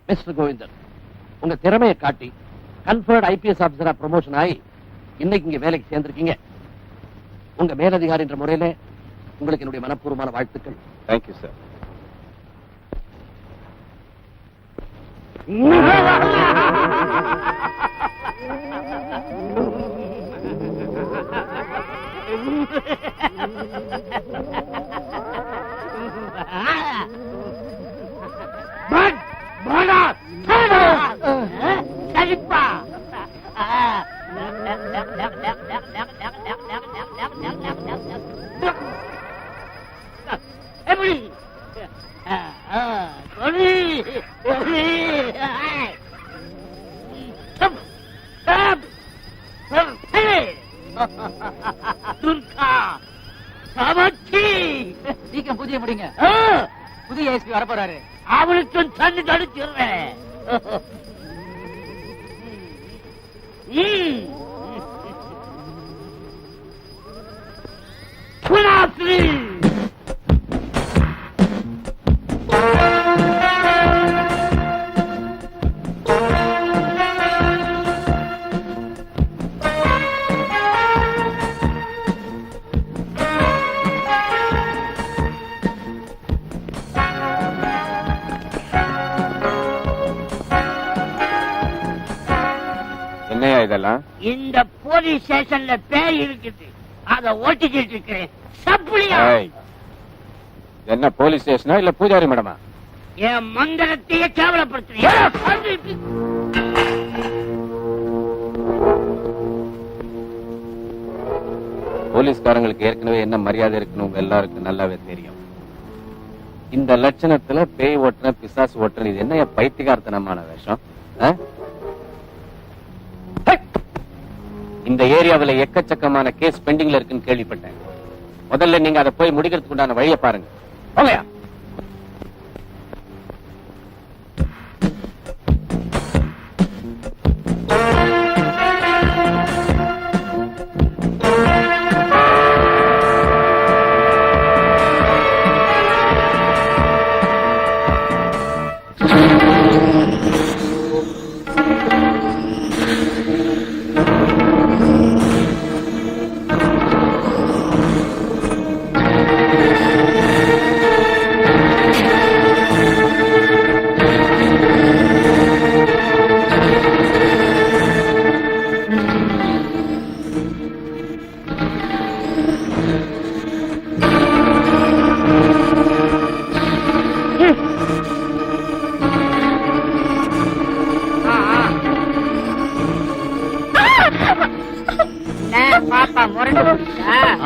Mister Govindan, உங்க திறமையை காட்டி கன்ஃபர்ட் ஐபிஎஸ் ஆபீசரா ப்ரமோஷன் ஆகி இன்னைக்கு இங்க வேலைக்கு சேர்ந்திருக்கீங்க. உங்க மேலதிகாரி என்ற முறையில உங்களுக்கு என்னுடைய மனப்பூர்வமான வாழ்த்துக்கள். Thank you sir. சீக்கிரம் பூஜையை முடிங்க. புதிய எஸ்பி வரப்போறாரு. அவனுக்கு தண்ணி தடுச்சிடுறேன். என்னையா இதெல்லாம்? இந்த போலீஸ் ஸ்டேஷன்ல பேய் இருக்குது, அத ஓட்டிக்கிட்டு இருக்கிறேன். சப்புளியா? என்ன போலீஸ் ஸ்டேஷனா இல்ல பூஜாரி மேடமா? என் மந்திரத்தையே கேவலப்படுத்துறீங்க. போலீஸ்காரங்களுக்கு ஏற்கனவே என்ன மரியாதை இருக்குன்னு உங்க எல்லாருக்கும் நல்லாவே தெரியும். இந்த லட்சணத்துல பேய் ஓட்டுன பிசாசு ஓட்டுன இது என்ன பைத்தியகார்த்தனமான வேஷம்? இந்த ஏரியாவில் எக்கச்சக்கமான கேஸ் பெண்டிங்ல இருக்குன்னு கேள்விப்பட்டேன். முதல்ல நீங்க அதை போய் முடிக்கிறதுக்கு உண்டான வழியை பாருங்க. போங்கயா.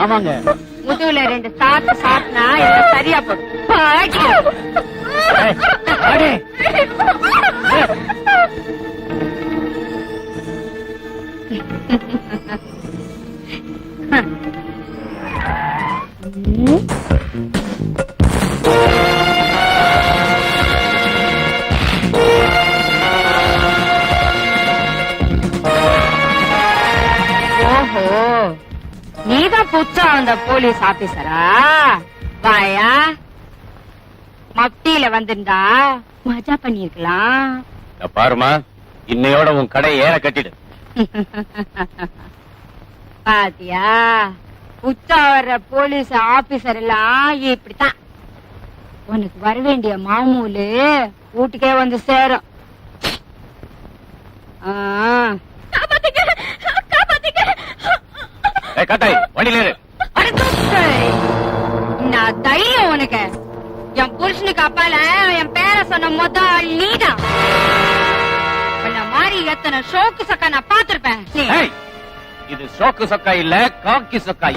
ஆமாங்க, முதுகுல 2 சாத்து சாத்துனா எல்லாம் சரியா போடும். ஓஹோ, நீதான் புச்சா அந்த போலீஸ் ஆபீசரா? வாயா, மப்டியில வந்திருந்தா மஜா பண்ணிருக்கலாம். பாருமா, இன்னையோட உன் கடை ஏற கட்டிடு. பாத்தியா, புச்சா வர்ற போலீஸ் ஆபீசர் எல்லாம் இப்படித்தான். உனக்கு வர வேண்டிய மாமூலு வீட்டுக்கே வந்து சேரும். நான் தைரியம் உனக்கு. என் புருஷனுக்கு அப்பால என் பேரை சொன்ன முதல் நீதான். உன்ன மாதிரி எத்தனை ஷோக்கு சொக்கா நான் பாத்திருப்பேன். இது ஷோக்கு சொக்கா இல்ல, காக்கி சொக்கா.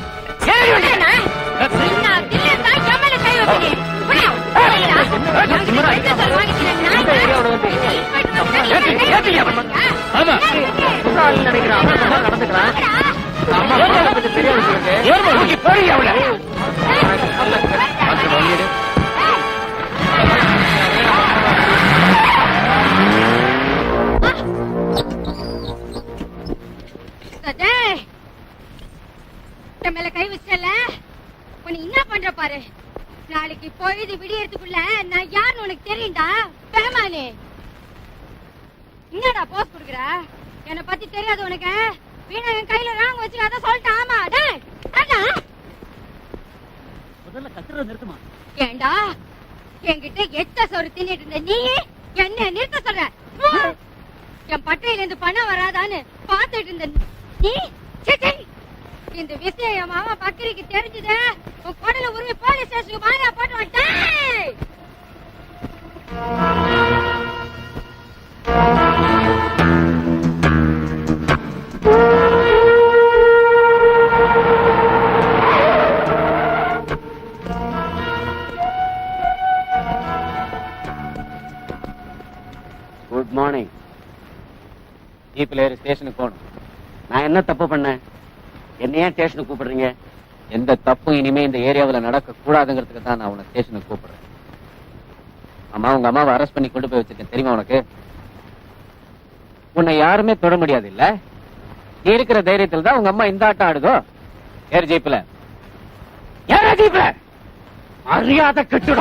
மேல கை வச்சல உன்னை என்ன பண்ற பாரு. நாளைக்கு பொழுது விடியறதுக்குள்ள நான் யாருன்னு உனக்கு தெரியும்டா. பெருமாளே, என்னடா போஸ் குடுக்குற? என்ன பத்தி தெரியாது உனக்கு? வீணா என் கையில ராங் வச்சுக்காத சொல்லிட்டேன். ஆமா டேய் அடா முதல்ல கத்துறது நிறுத்துமா? ஏண்டா என்கிட்ட எச்ச சோறு தின்னுட்டு இருந்த நீ என்ன நிறுத்த சொல்ற? என் பட்டையில இருந்து பணம் வராதான்னு பாத்துட்டு இருந்த நீ சே, சே. இந்த விஷயம் என் மாமா பக்கிரிக்கு தெரிஞ்சது. உன் குடல உருவி போலீஸ் ஸ்டேஷனுக்கு மாறியா போட்டு வந்தேன். Good morning. ஜீப்ல ஏறி ஸ்டேஷனுக்கு போகணும். நான் என்ன தப்பு பண்ணேன்? என்ன ஏன் ஸ்டேஷனுக்கு கூப்பிடுறீங்க? எந்த தப்பும் இனிமே இந்த ஏரியாவில் நடக்க கூடாதுங்கிறதுக்கு தான் நான் உன்னை ஸ்டேஷனுக்கு கூப்பிடுறேன். அம்மா, உங்க அம்மாவை அரெஸ்ட் பண்ணி கொண்டு போய் வச்சிருக்கேன் தெரியுமா உனக்கு? உன்னை யாருமே தொட முடியாது இல்ல? இருக்கிற தைரியத்தில் தான் உங்க அம்மா இந்த ஆட்டம் ஆடுதோ. ஏறு ஜீப்ல. ஏற ஜீப்ல. அறியாத கட்டுட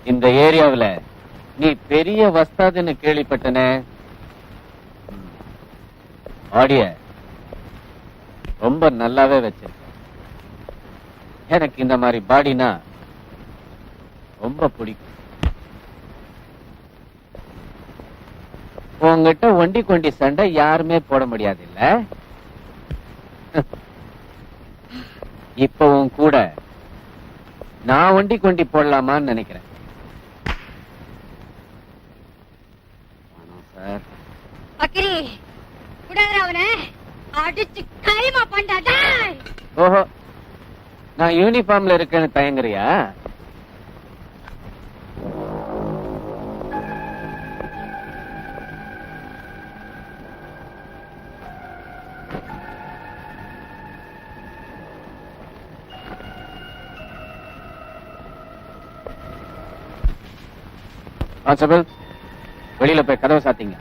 இந்த ஏரியாவுல நீ பெரிய வஸ்தாதுன்னு கேள்விப்பட்டனே. ஆடிய ரொம்ப நல்லாவே வச்சிருக்க. எனக்கு இந்த மாதிரி பாடினா ரொம்ப பிடிக்கும். உங்ககிட்ட ஒண்டி கொண்டி சண்டை யாருமே போட முடியாது இல்ல? இப்பவும் கூட நான் ஒண்டி கொண்டி போடலாமான்னு நினைக்கிறேன். பக்கிரி விடாதடா அவனை. அடிச்சு கைமா பண்ணாடா. ஓஹோ, நான் யூனிஃபார்ம்ல இருக்கேன்னு தயங்குறியா? கான்ஸ்டபிள், வெளியில போய் கதவை சாத்திங்க.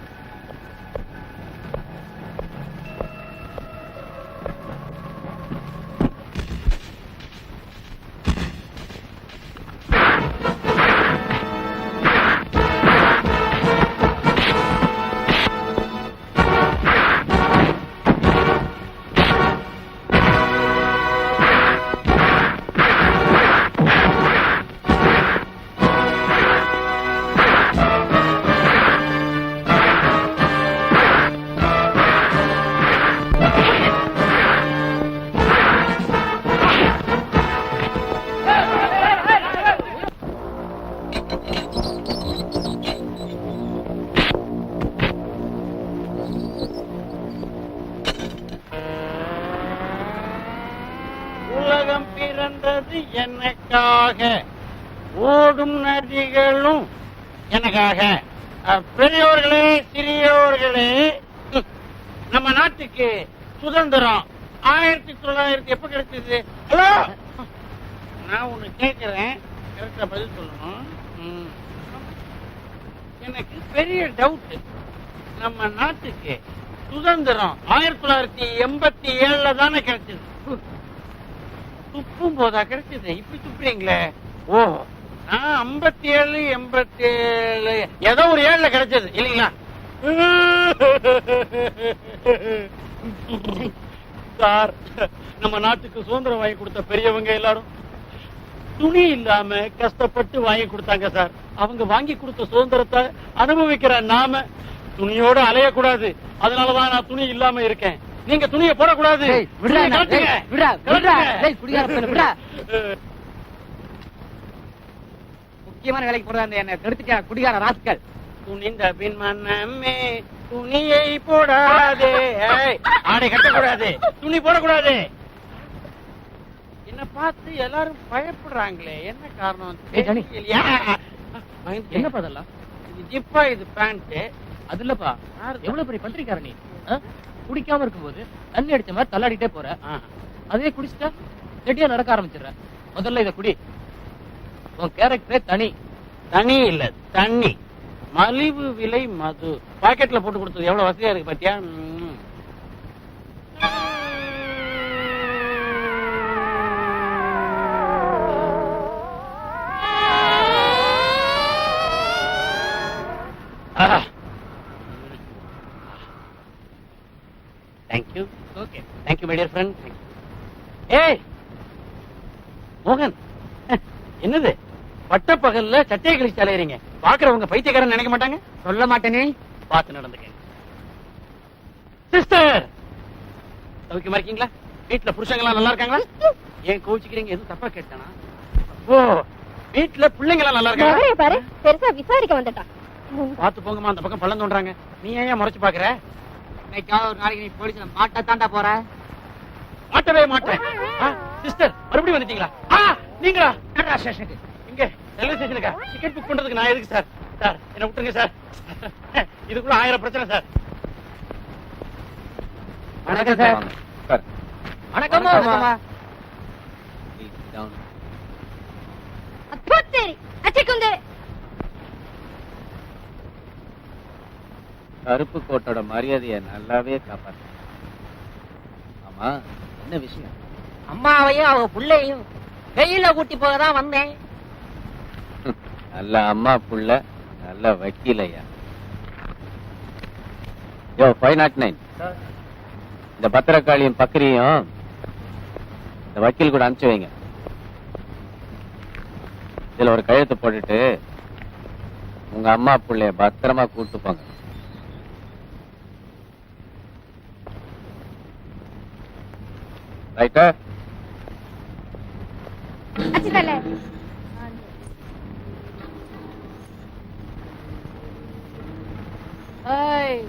உலகம் பிறந்தது எனக்காக, ஓடும் நதிகளும் எனக்காக. பெரியோர்களே, சிறியோர்களே, நம்ம நாட்டுக்கு சுதந்திரம் 1900 எப்ப கிடைச்சது? ஹலோ, நான் ஒண்ணு கேட்கிறேன், கரெக்டா பதில் சொல்லணும். எனக்கு பெரிய டவுட். நம்ம நாட்டுக்கு சுதந்திரம் 1987 தானே கிடைச்சது. துப்பும் போதா கிடைச்சது? இப்படி துப்புறீங்களே. ஓ, 57 87 ஏதோ ஒரு 7 கிடைச்சது இல்லீங்களா? சார், நம்ம நாட்டுக்கு சுதந்திரம் வாங்கி கொடுத்த பெரியவங்க எல்லாரும் துணி இல்லாம கஷ்டப்பட்டு வாங்கி கொடுத்தாங்க சார். அவங்க வாங்கி கொடுத்த சுதந்திரத்தை அனுபவிக்கிற நாம துணியோட அலையக்கூடாது. அதனாலதான் நான் துணி இல்லாம இருக்கேன். நீங்க துணியை போடக்கூடாது. முக்கியமான வேலைக்கு போடுறாங்க. என்ன கெடுத்துட்டா குடிகார ராஸ்கல். துணிந்த பின் மன்னமே துணியை போடாதே. ஆடை கட்டக்கூடாது, துணி போடக்கூடாது. என்ன பார்த்து எல்லாரும் பயப்படுறாங்களே, என்ன காரணம்? என்ன பதெல்லாம்? இது ஜிப்பா, இது பேண்ட். அது இல்லப்பா, எவ்வளவு பெரிய பத்திரிக்கார நீ? குடிக்காம இருக்கும்போது தண்ணி அடிச்ச மாதிரி தள்ளாடிட்டே போற. அதே குடிச்சிட்டா ரெடியா நடக்க ஆரம்பிச்சிடுற. முதல்ல இத குடி. உன் கேரக்டரே தனி. தனி இல்ல, தண்ணி. மலிவு விலை மது. பாக்கெட்ல போட்டு கொடுத்தது எவ்வளவு வசதியா இருக்கு பாத்தியா? Thank you. Okay. Thank you my dear friend. ஏய் மோகன், என்னது பட்ட பகல்ல சட்டையை கழிச்சு அலையறீங்க? பாக்குறவங்க பைத்தியக்காரன் நினைக்க மாட்டாங்க? சொல்ல மாட்டேனே. பார்த்து நடந்துக்க. சிஸ்டர், சௌக்கியமா இருக்கீங்களா? வீட்டுல புருஷங்களா நல்லா இருக்காங்களா? ஏன் கோவிச்சுக்கிறீங்க? எதுவும் தப்பா கேட்டானா? ஓ, வீட்டுல பிள்ளைங்களா நல்லா இருக்காங்க? பாரு, பெருசா விசாரிக்க வந்துட்டான். பாத்து போங்கம்மா, அந்த பக்கம் பள்ளம் தோன்றாங்க. நீ ஏன் முறைச்சு பாக்குற? இன்னைக்காவது ஒரு நாளைக்கு நீ போலீஸ்ல மாட்ட தாண்டா போற. மாட்டவே மாட்டேன். சிஸ்டர், மறுபடியும் வந்துட்டீங்களா? நீங்களா? ஸ்டேஷனுக்கு. இங்க ரயில்வே ஸ்டேஷனுக்கா? டிக்கெட் புக் பண்றதுக்கு நான் எதுக்கு சார்? சார், என்ன விட்டுருங்க சார். இதுக்குள்ள 1000 பிரச்சனை சார். வணக்கம் சார். சார், வணக்கம்மா. வணக்கம்மா. please sit down. அப்போத்தேரி அச்சிக்குந்தே. கருப்பு கோட்டோட மரியாதையை நல்லாவே காப்பாத்து. ஆமா, என்ன விஷயம்? அம்மாவையும் அவங்க புள்ளையும் வெயில கூட்டி போக தான் வந்தேன். நல்ல அம்மா புள்ள, நல்ல வக்கீலையா. யோ 509, இந்த பத்திரக்காளியும் பக்கரியும் இந்த வக்கீல் கூட அனுப்பிச்சு வைங்க. இதுல ஒரு கையெழுத்து போட்டுட்டு உங்க அம்மா புள்ளைய பத்திரமா கூட்டு போங்க. ரைட்டா? அச்சிதல. ஏய்,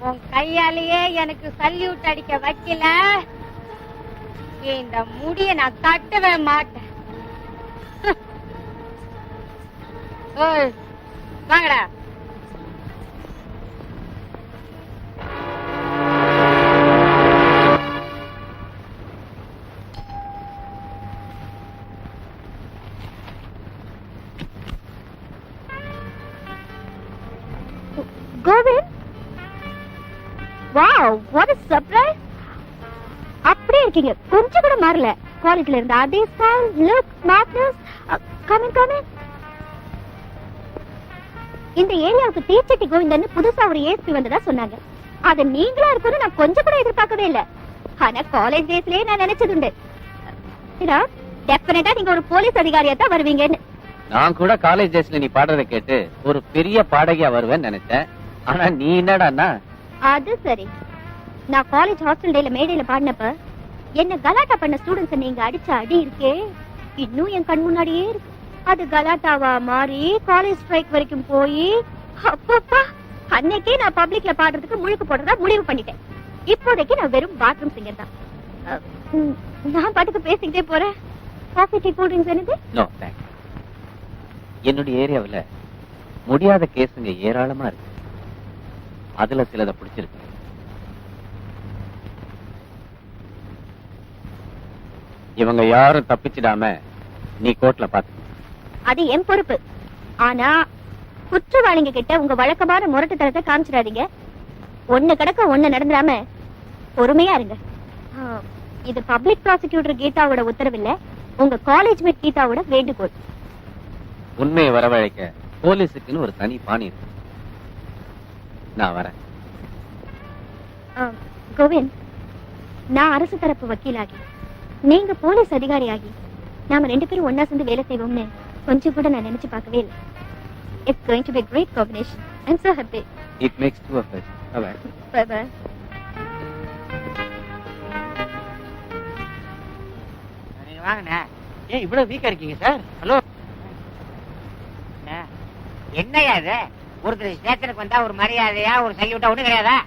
உன் கையாலேயே எனக்கு சல்யூட் அடிக்க வைக்கல, இந்த முடிய நான் தட்டவே மாட்டேன். ஏய், வாங்கடா. Kovind, wow, what a surprise. அப்படியே இருக்கீங்க, கொஞ்சம் கூட மாறல. காலேஜ்ல இருந்த அதே style, look, smartness. Come in. இந்த ஏரியாவுக்கு தீச்சட்டி கோவிந்தன் புதுசா ஒரு ஏஎஸ்பி வந்ததா சொன்னாங்க. அது நீங்களா இருக்குன்னு நான் கொஞ்சம் கூட எதிர்பார்க்கவே இல்ல. ஆனா காலேஜ் டேஸ்லயே நான் நினைச்சது உண்டு, டெஃபினட்டா நீங்க ஒரு போலீஸ் அதிகாரியா தான் வருவீங்கன்னு. நான் கூட காலேஜ் டேஸ்ல நீ பாடுறத கேட்டு ஒரு பெரிய பாடகியா வருவேன்னு நினைச்சேன். ஆனா நீ என்னடான்னா? அது சரி, நான் காலேஜ் ஹாஸ்டல் டேல மேடையில பாடினப்ப என்ன கலாட்டா பண்ண ஸ்டூடெண்ட்ஸ் நீங்க அடிச்ச அடி இருக்கே, இன்னும் என் கண் முன்னாடியே இருக்கு. அது கலாட்டாவா மாறி காலேஜ் ஸ்ட்ரைக் வரைக்கும் போய், அப்பப்பா, அன்னைக்கே நான் பப்ளிக்ல பாடுறதுக்கு முழுக்க போடுறதா முடிவு பண்ணிட்டேன். இப்போதைக்கு நான் வெறும் பாத்ரூம் சிங்கர் தான். நான் பாட்டுக்கு பேசிக்கிட்டே போறேன். காஃபி, டீ, கூல் ட்ரிங்க்ஸ் என்னது? No thanks. என்னுடைய ஏரியாவுல முடியாத கேஸுங்க ஏராளமா இருக்கு. அதுல சிலதை பிடிச்சிருக்கு. இவங்க யாரும் தப்பிச்சிடாம நீ கோர்ட்ல பாத்து. அது என் பொறுப்பு. ஆனா குற்றவாளிங்க கிட்ட உங்க வழக்கமான முரட்டுத்தனத்தை காமிச்சிடாதீங்க. ஒண்ணு கிடக்க ஒண்ணு நடந்துடாம பொறுமையா இருங்க. இது பப்ளிக் ப்ராசிக்யூட்டர் கீதாவோட உத்தரவில்லை, உங்க காலேஜ் மேட் கீதாவோட வேண்டுகோள். உண்மையை வரவழைக்க போலீஸுக்குன்னு ஒரு தனி பாணி இருக்கு. நான் வரேன். கோவிந்த், நான் அரசு தரப்பு வக்கீலாகி நீங்க போலீஸ் அதிகாரியாகி நாம 2 பேரும் ஒன்னா சேர்ந்து வேலை செய்வோம்னு கொஞ்சம் கூட நான் நினைச்சு பார்க்கவே இல்லை. It's going to be a great combination. I'm so happy. It makes two of us. Bye-bye. Bye-bye. வாங்கண்ணா. ஏன் இவ்வளவு வீக்கா இருக்கீங்க சார்? ஹலோ, என்னையா இது? ஒருத்தர் ஸ்டேஷனுக்கு வந்தா ஒரு மரியாதையா ஒரு சல்யூட்டா ஒண்ணு கிடையாதா?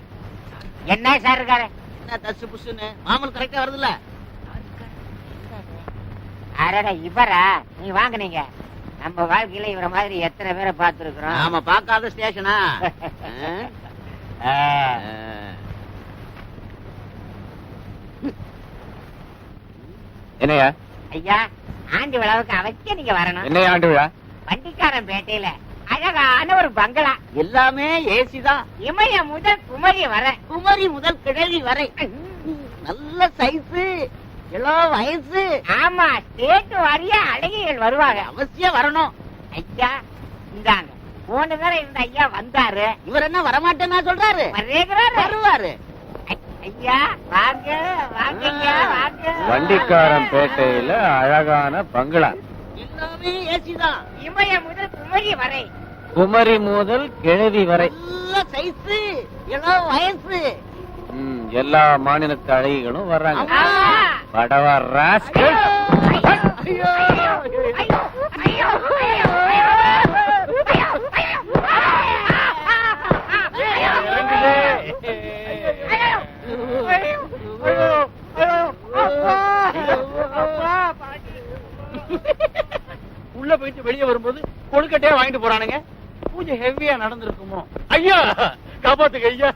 என்ன சார் இருக்காரு? என்ன தசு புசுன்னு மாமூல் கரெக்டா வருதுல்ல? அடடா, இவரா? நீ வாங்குனீங்க. நம்ம வாழ்க்கையில இவர மாதிரி எத்தனை பேரை பார்த்திருக்கிறோம். நாம பார்க்காத ஸ்டேஷனா? என்னையா? ஐயா, ஆண்டு விழாவுக்கு அவசியம் நீங்க வரணும். என்ன ஆண்டு விழா? வண்டிக்காரன் பேட்டையில அழகான ஒரு பங்களா, எல்லாமே ஏசி தான். இமய முதல் குமரி வரை, குமரி முதல் கிழவி வரை, நல்ல சைஸ், எல்லாம் வயசு. ஆமா, ஸ்டேட் வாரியா அழகிகள் வருவாங்க. அவசியம் வரணும். ஐயா இந்தாங்க, போன தடவை இருந்த ஐயா வந்தாரு. இவர் என்ன வரமாட்டேன்னா சொல்றாரு? வரேங்கிறாரு. வருவாரு. ஐயா வாங்க வாங்க ஐயா வாங்க. வண்டிக்காரன் பேட்டையில அழகான பங்களா, எல்லாமே ஏசி தான். இமய முதல் குமரி வரை, குமரி முதல் கிழவி வரை, நல்ல சைஸ், எல்லாம் வயசு. எல்லா மாநிலத்து அழகிகளும் வர்றாங்க. படவா ராஸ்கல். ஐயோ ஐயோ ஐயோ ஐயோ உள்ள போயிட்டு வெளியே வரும்போது கொழுக்கட்டையா வாங்கிட்டு போறானுங்க. பூஜை ஹெவியா நடந்திருக்குமோ? ஐயா காப்பாத்துங்க ஐயா.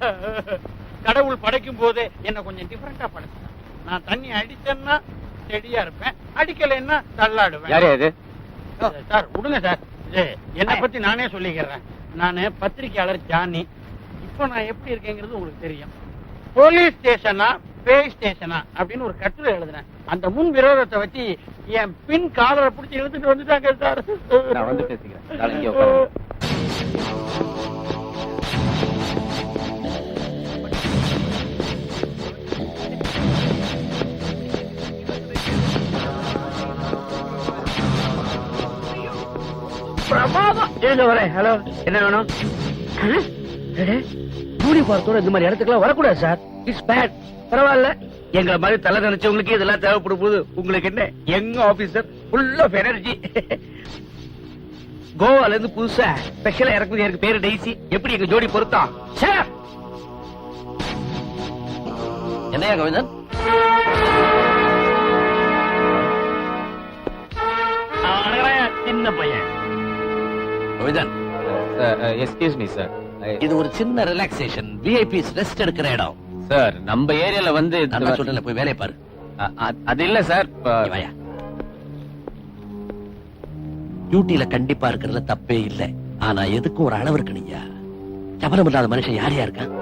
கடவுள் படைக்கும் போதே என்ன கொஞ்சம் டிஃபரெண்டா படைச்சான். நான் தண்ணி அடிச்சேன்னா செடியா இருப்பேன், அடிக்கலைன்னா தள்ளாடுவேன். யாரு அது? சார் விடுங்க சார், என்னை பத்தி நானே சொல்லிக்கிறேன். நானு பத்திரிகையாளர் ஜானி. இப்ப நான் எப்படி இருக்கேங்கிறது உங்களுக்கு தெரியும். போலீஸ் ஸ்டேஷனா பேய் ஸ்டேஷனா அப்படின்னு ஒரு கட்டுரை எழுதுனேன். அந்த முன் விரோதத்தை வச்சு என் பின் காலரை பிடிச்சி இழுத்துட்டு வந்துட்டாங்க சார். நான் வந்து பேசிக்கிறேன். ஹலோ, என்ன வேணும்? யூனிஃபார்த்தோட இந்த மாதிரி இடத்துக்குலாம் வரக்கூடாது சார். It's bad. பரவாயில்ல, எங்களை மாதிரி தலை நினைச்சவங்களுக்கு இதெல்லாம் தேவைப்படும் போது உங்களுக்கு என்ன, எங்க ஆபீசர் ஃபுல் ஆஃப் எனர்ஜி. கோவால இருந்து புதுசா ஸ்பெஷலா இறக்குது. எனக்கு பேரு டெய்ஸி. எப்படி எங்க ஜோடி பொருத்தம்? என்னையா கோவிந்தன்? சின்ன பையன் கோவிந்தன், எஸ்கியூஸ் மீ சார், இது ஒரு சின்ன ரிலாக்ஸேஷன், விஐபிஸ் ரெஸ்ட் எடுக்கிற இடம் சார். நம்ம ஏரியால வந்து நான் சொல்றேன், போய் வேலையை பாரு. அது இல்ல சார், டியூட்டில கண்டிப்பா இருக்கிறதுல தப்பே இல்ல. ஆனா எதுக்கும் ஒரு அளவு இருக்கணும்யா. சபலம் இல்லாத மனுஷன் யார் இருக்கான்?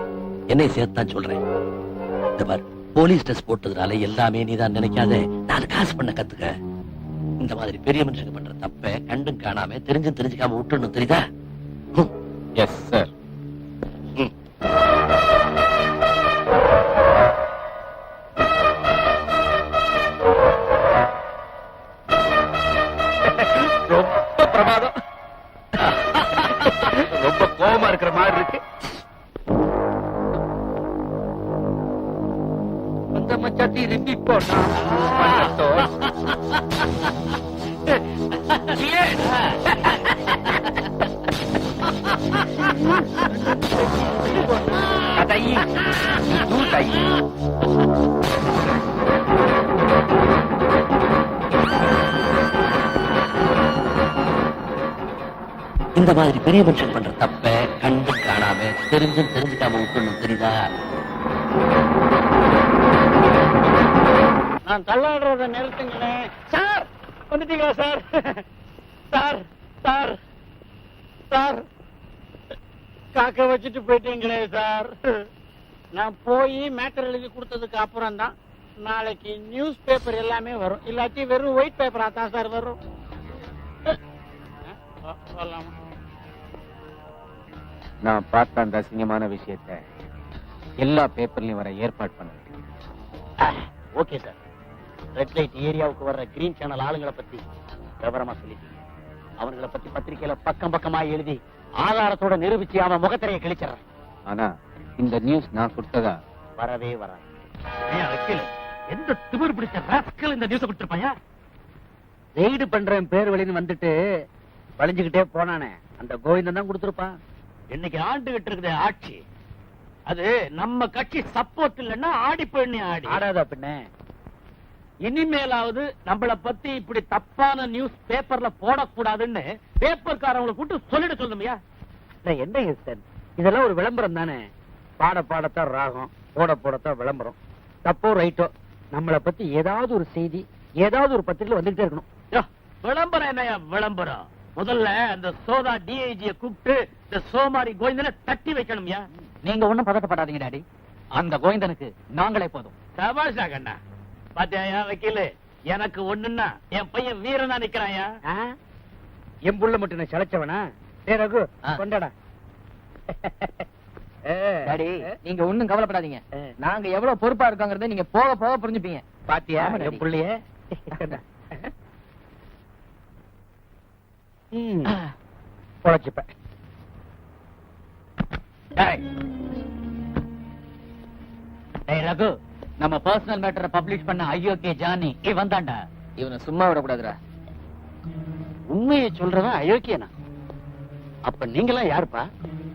என்னை சேர்த்தான் சொல்றேன். இந்த பாரு, போலீஸ் ட்ரெஸ் போட்டதுனால எல்லாமே நீதான் நினைக்காத. 4 காசு பண்ண கத்துக்க. இந்த மாதிரி பெரிய மனுஷங்க பண்ற தப்ப கண்டும் காணாம தெரிஞ்சும் தெரிஞ்சுக்காம விட்டுணும், தெரியுதா? Yes sir. ரொம்ப பிரமாதம். ரொம்ப கோபமா இருக்கிற மாதிரி இருக்கு. அந்த மச்சா திரும்பி போனா இந்த மாதிரி பெரிய மனுஷன் பண்ற தப்ப கண்டும் காணாம தெரிஞ்சும் தெரிஞ்சுக்காம விட்டுணும், தெரியுதா? நான் தள்ளாடுறத நிறுத்துங்களேன். சார் வந்துட்டீங்களா சார்? சார் சார் சார், காக்க வச்சுட்டு போயிட்டீங்களே சார். நான் போய் மேட்டர் எழுதி கொடுத்ததுக்கு அப்புறம் தான் நாளைக்கு நியூஸ் பேப்பர் எல்லாமே வரும். இல்லாட்டி வெறும் ஒயிட் பேப்பரா தான் சார் வரும். நான் பார்த்த அந்த அசிங்கமான விஷயத்தை எல்லா பேப்பர்லயும் வர ஏற்பாடு பண்ண. Okay sir. ரெட் லைட் ஏரியாவுக்கு வர்ற கிரீன் சேனல் ஆளுங்களை பத்தி விவரமா சொல்லிட்டீங்க. அவங்களை பத்தி பத்திரிகையில பக்கம் பக்கமா எழுதி ஆதாரத்தோட நிரூபிச்சு அவன் முகத்திரையை கிழிச்சிடறேன். ஆனா இந்த நியூஸ் நான் கொடுத்ததா வரவே வராது. எந்த திமிர் பிடிச்ச ராஸ்கல் இந்த நியூஸ் கொடுத்திருப்பாயா? ரெய்டு பண்றேன் பேர் வழின்னு வந்துட்டு வளைஞ்சுக்கிட்டே போனானே, அந்த கோவிந்தன் தான் கொடுத்திருப்பான். இன்னைக்கு ஆண்டுகிட்டு இருக்குது ஆட்சி. அது நம்ம கட்சி சப்போர்ட் இல்லைன்னா ஆடி போயின்னு ஆடாதா பின்ன. இனிமேலாவது நம்மள பத்தி இப்படி தப்பான நியூஸ் பேப்பர்ல போடக்கூடாதுன்னு பேப்பர்காரங்களை கூட்டு சொல்லிட சொல்லுமையா? என்ன சார், இதெல்லாம் ஒரு விளம்பரம் தானே. பாட பாடத்தான் ராகம், போட போடத்தான் விளம்பரம். தப்போ ரைட்டோ, நம்மள பத்தி ஏதாவது ஒரு செய்தி ஏதாவது ஒரு பத்திரிகையில வந்துட்டே இருக்கணும். விளம்பரம் என்னையா விளம்பரம்? முதல்ல அந்த சோதா டிஐஜிய கூப்பிட்டு இந்த சோமாரி கோவிந்தனை தட்டி வைக்கணும்யா. நீங்க ஒண்ணும் பதட்டப்படாதீங்க டாடி, அந்த கோவிந்தனுக்கு நாங்களே போதும். சபாஷா கண்ணா. பாத்தியாயா வக்கீலு, எனக்கு ஒண்ணுன்னா என் பையன் வீரனா நிக்கிறாயா. என் புள்ள மட்டும் சளைச்சவனா? ரகு கொண்டாடா. டாடி நீங்க ஒண்ணும் கவலைப்படாதீங்க, நாங்க எவ்வளவு பொறுப்பா இருக்கோங்கறத நீங்க போக போக புரிஞ்சுப்பீங்க. பாத்தியா ஆமா, டாடி. என் புள்ளைய? பொழைச்சுப்ப. ரகு, நம்ம பர்சனல் மேட்டரை பப்ளிஷ் பண்ண ஐயோகே ஜானி இவன் தான்டா. இவனை சும்மா விடக்கூடாதுடா. உண்மையை சொல்றவன் அயோக்கியனா? அப்ப நீங்களாம் யாருப்பா?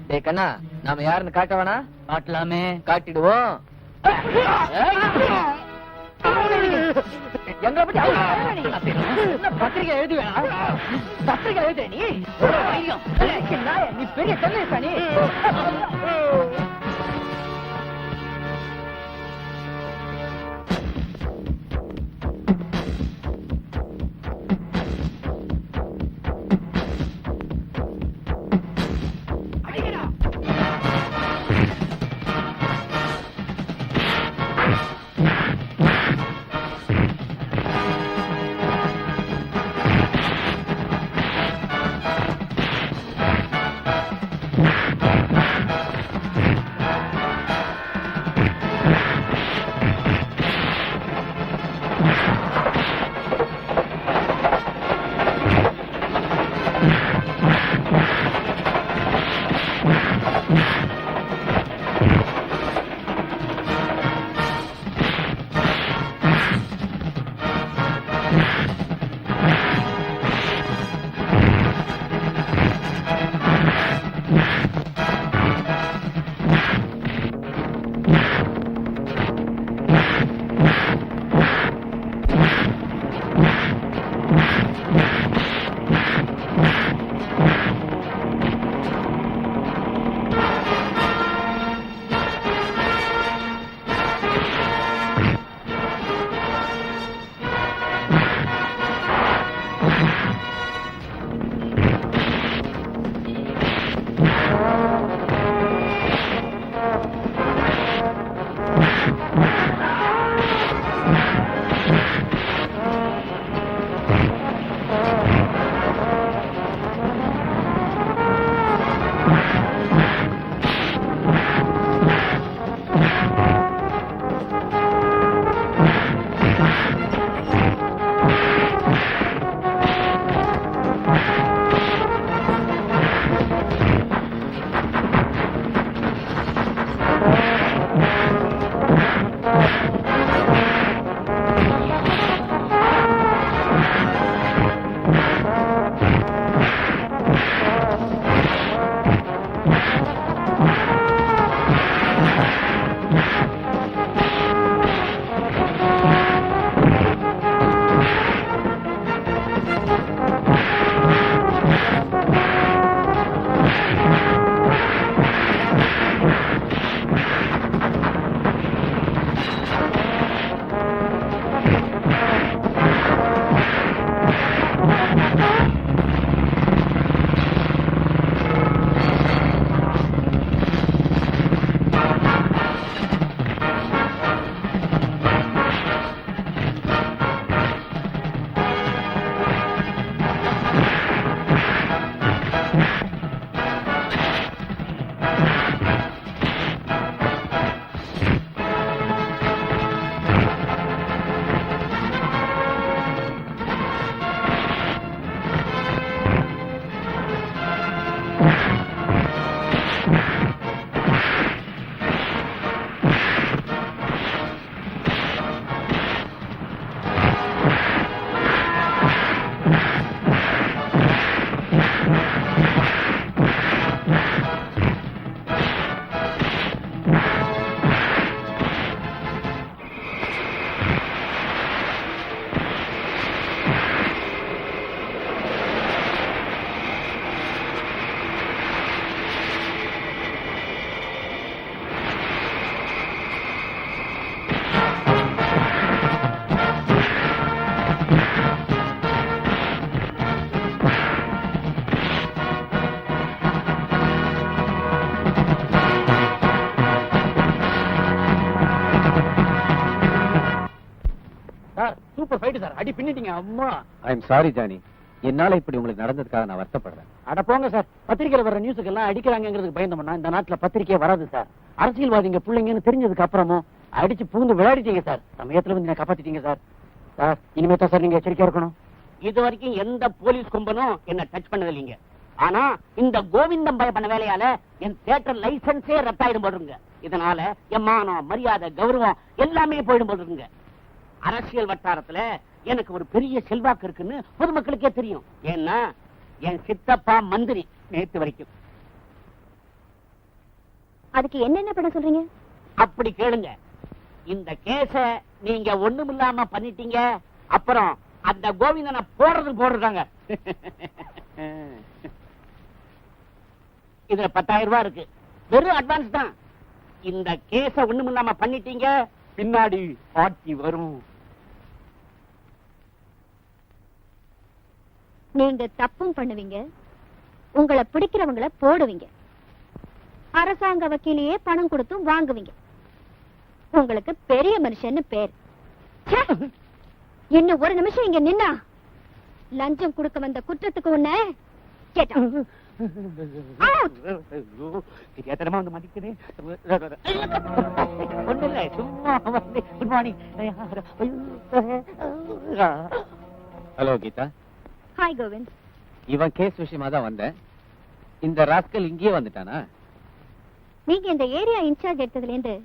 டேய் கண்ணா, நாம யாருன்னு காட்ட வேணா? காட்டலாமே, காட்டிடுவோம். எங்களை பத்தி என்ன பத்திரிகை எழுதி வேணா? பத்திரிகை எழுத நீ நீ பெரிய தென்னை நீ. ரைட் சார், அடி பின்னிட்டீங்க அம்மா. ஐ எம் சாரி ஜானி, என்னால இப்படி உங்களுக்கு நடந்ததுக்காக நான் வருத்தப்படுறேன். அட போங்க சார், பத்திரிக்கையில வர நியூஸுக்கு எல்லாம் அடிக்கிறாங்கிறதுக்கு பயந்தோம்னா இந்த நாட்டுல பத்திரிக்கையே வராது சார். அரசியல்வாதிங்க பிள்ளைங்கன்னு தெரிஞ்சதுக்கு அப்புறமும் அடிச்சு பூந்து விளையாடிட்டீங்க சார். சமயத்துல வந்து என்ன காப்பாத்திட்டீங்க சார். சார் இனிமே தான் சார் நீங்க எச்சரிக்கையா இருக்கணும். இது வரைக்கும் எந்த போலீஸ் கும்பனும் என்ன டச் பண்ணது இல்லைங்க. ஆனா இந்த கோவிந்தம் பய பண்ண வேலையால என் தியேட்டர் லைசன்ஸே ரத்தாயிடும் போடுங்க. இதனால என் மானம், மரியாதை, கௌரவம் எல்லாமே போயிடும் போடுங்க. அரசியல் வட்டாரத்துல எனக்கு ஒரு பெரிய செல்வாக்கு இருக்குன்னு பொதுமக்களுக்கே தெரியும். ஏன்னா என் சித்தப்பா மந்திரி நேத்து வரைக்கும். அதுக்கு என்னென்ன பண்ண சொல்றீங்க? அப்படி கேளுங்க. இந்த கேஸ நீங்க ஒண்ணுமில்லாம பண்ணிட்டீங்க, அப்புறம் அந்த கோவிந்தனை போடுறாங்க. இதுல 10,000 ரூபாய் இருக்கு, வெறும் அட்வான்ஸ் தான். இந்த கேஸ ஒண்ணுமில்லாம பண்ணிட்டீங்க, பின்னாடி பாட்டி வரும். நீங்க தப்பும் பண்ணுவீங்க, உங்களை பிடிக்கிறவங்கள போடுவீங்க, அரசாங்க வக்கீலையே பணம் கொடுத்தும் வாங்குவீங்க. உங்களுக்கு பெரிய மனுஷன்னு பேர். ச்சே! இன்னும் ஒரு நிமிஷம் இங்க நின்னா லஞ்சம் கொடுக்க வந்த குற்றத்துக்கு உன்னை கேட்டா தெரியாதனமா வந்து மதிக்கிறேன். ஒண்ணு இல்ல, சும்மா வந்து good morning. Hello Geetha. Hi Govind. இவன் கேஸ் விஷயமா தான் வந்தேன். இந்த ராஸ்கல் இங்கேயே வந்துட்டானா? நீங்க இந்த ஏரியா இன்சார்ஜ் எடுத்ததுல இருந்து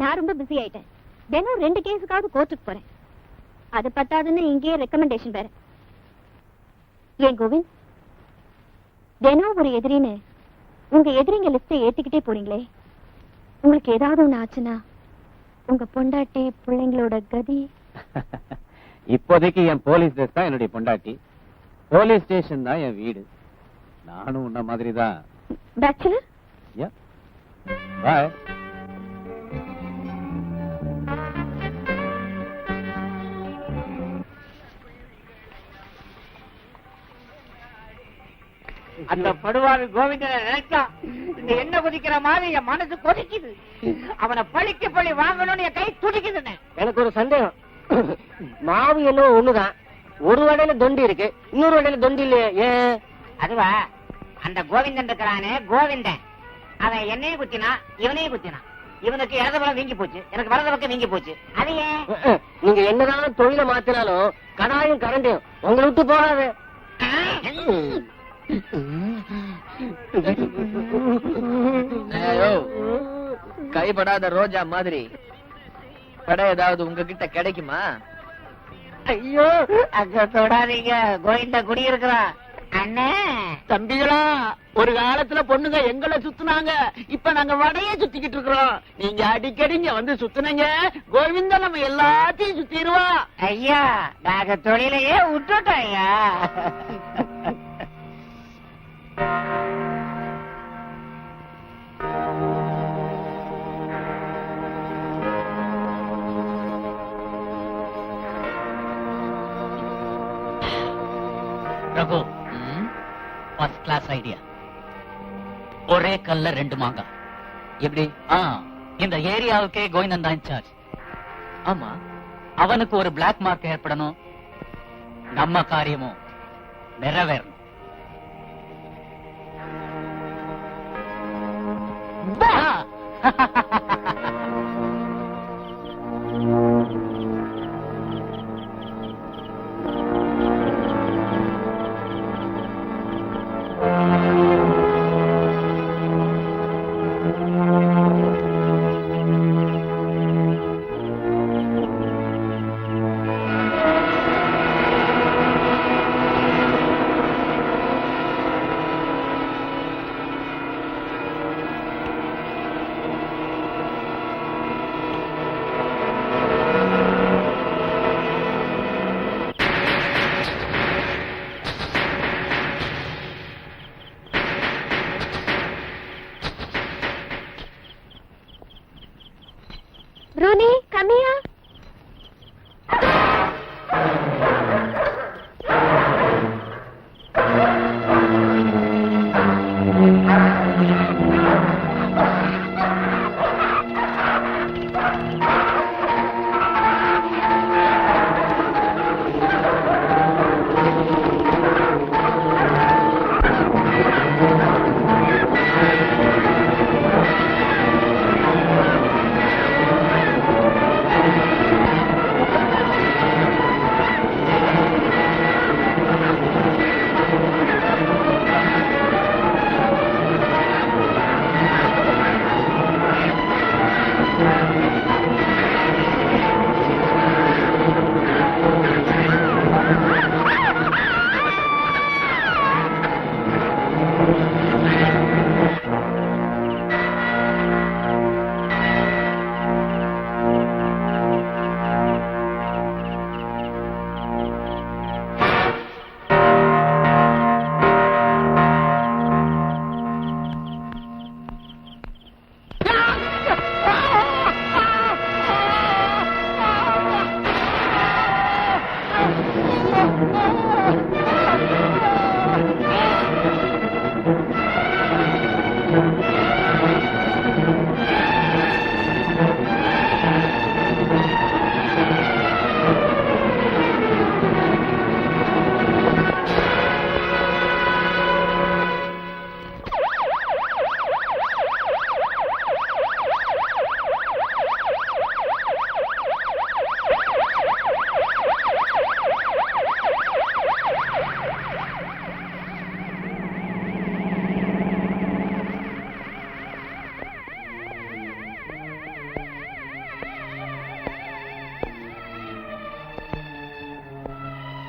நான் ரொம்ப பிஸி ஆயிட்டேன். தினம் 2 கேஸுக்காவது கோர்ட்டுக்கு போறேன். அது பத்தாதுன்னு இங்கேயே ரெக்கமெண்டேஷன் வேற. ஏன் கோவிந்த், தினம் ஒரு எதிரின்னு உங்க எதிரிங்க லிஸ்டை ஏத்திக்கிட்டே போறீங்களே, உங்களுக்கு ஏதாவது ஒண்ணு ஆச்சுன்னா உங்க பொண்டாட்டி பிள்ளைங்களோட கதி? இப்போதைக்கு என் போலீஸ் ட்ரெஸ் தான் என்னுடைய பொண்டாட்டி, போலீஸ் ஸ்டேஷன் தான் என் வீடு. நானும் உன்ன மாதிரி தான். பேச்சுலர்? பாய். அந்த படுவாவி கோவிந்தனை நினைச்சா இந்த எண்ணெய் கொதிக்கிற மாதிரி என் மனசு கொதிக்குது. அவனை பழிக்கு பழி வாங்கணும்னு என் கை துடிக்குதுன்னு. எனக்கு ஒரு சந்தேகம். மாவு என்ன ஒண்ணுதான், ஒரு வடையில தொண்டி இருக்கு, இன்னொரு வடையில தொண்டி இல்லையே, ஏன்? அதுவா, அந்த கோவிந்தன் இருக்கிறானே கோவிந்தன், அவன் என்னையும் குத்தினா இவனையும் குத்தினா. இவனுக்கு இடது பக்கம் வீங்கி போச்சு, எனக்கு வலது பக்கம் வீங்கி போச்சு. அது ஏன்? நீங்க என்னதான் தொழில மாத்தினாலும் கடாயும் கரண்டையும் உங்களை விட்டு போகாது. கைப்படாத ரோஜா மாதிரி கடை ஏதாவது உங்ககிட்ட கிடைக்குமா? ஐயோ, அங்க தொடாதீங்க, கோவிந்த குடியிருக்கிறான். அண்ணே தம்பிகளா, ஒரு காலத்துல பொண்ணுங்க எங்களை சுத்துனாங்க, இப்ப நாங்க வடையே சுத்திக்கிட்டு இருக்கிறோம். நீங்க அடிக்கடி இங்க வந்து சுத்துனீங்க, கோவிந்தா நம்ம எல்லாத்தையும் சுத்திடுவா. ஐயா, நாங்க தொழிலையே விட்டுட்டோம் ஐயா. Raghu, first class idea. ஒரே கல்ல 2 மாங்காய். எப்படி? இந்த ஏரியாவுக்கே கோவிந்தன் தான் இன்சார்ஜ். ஆமா, அவனுக்கு ஒரு பிளாக் மார்க் ஏற்படணும், நம்ம காரியமும் நிறைவேறணும்.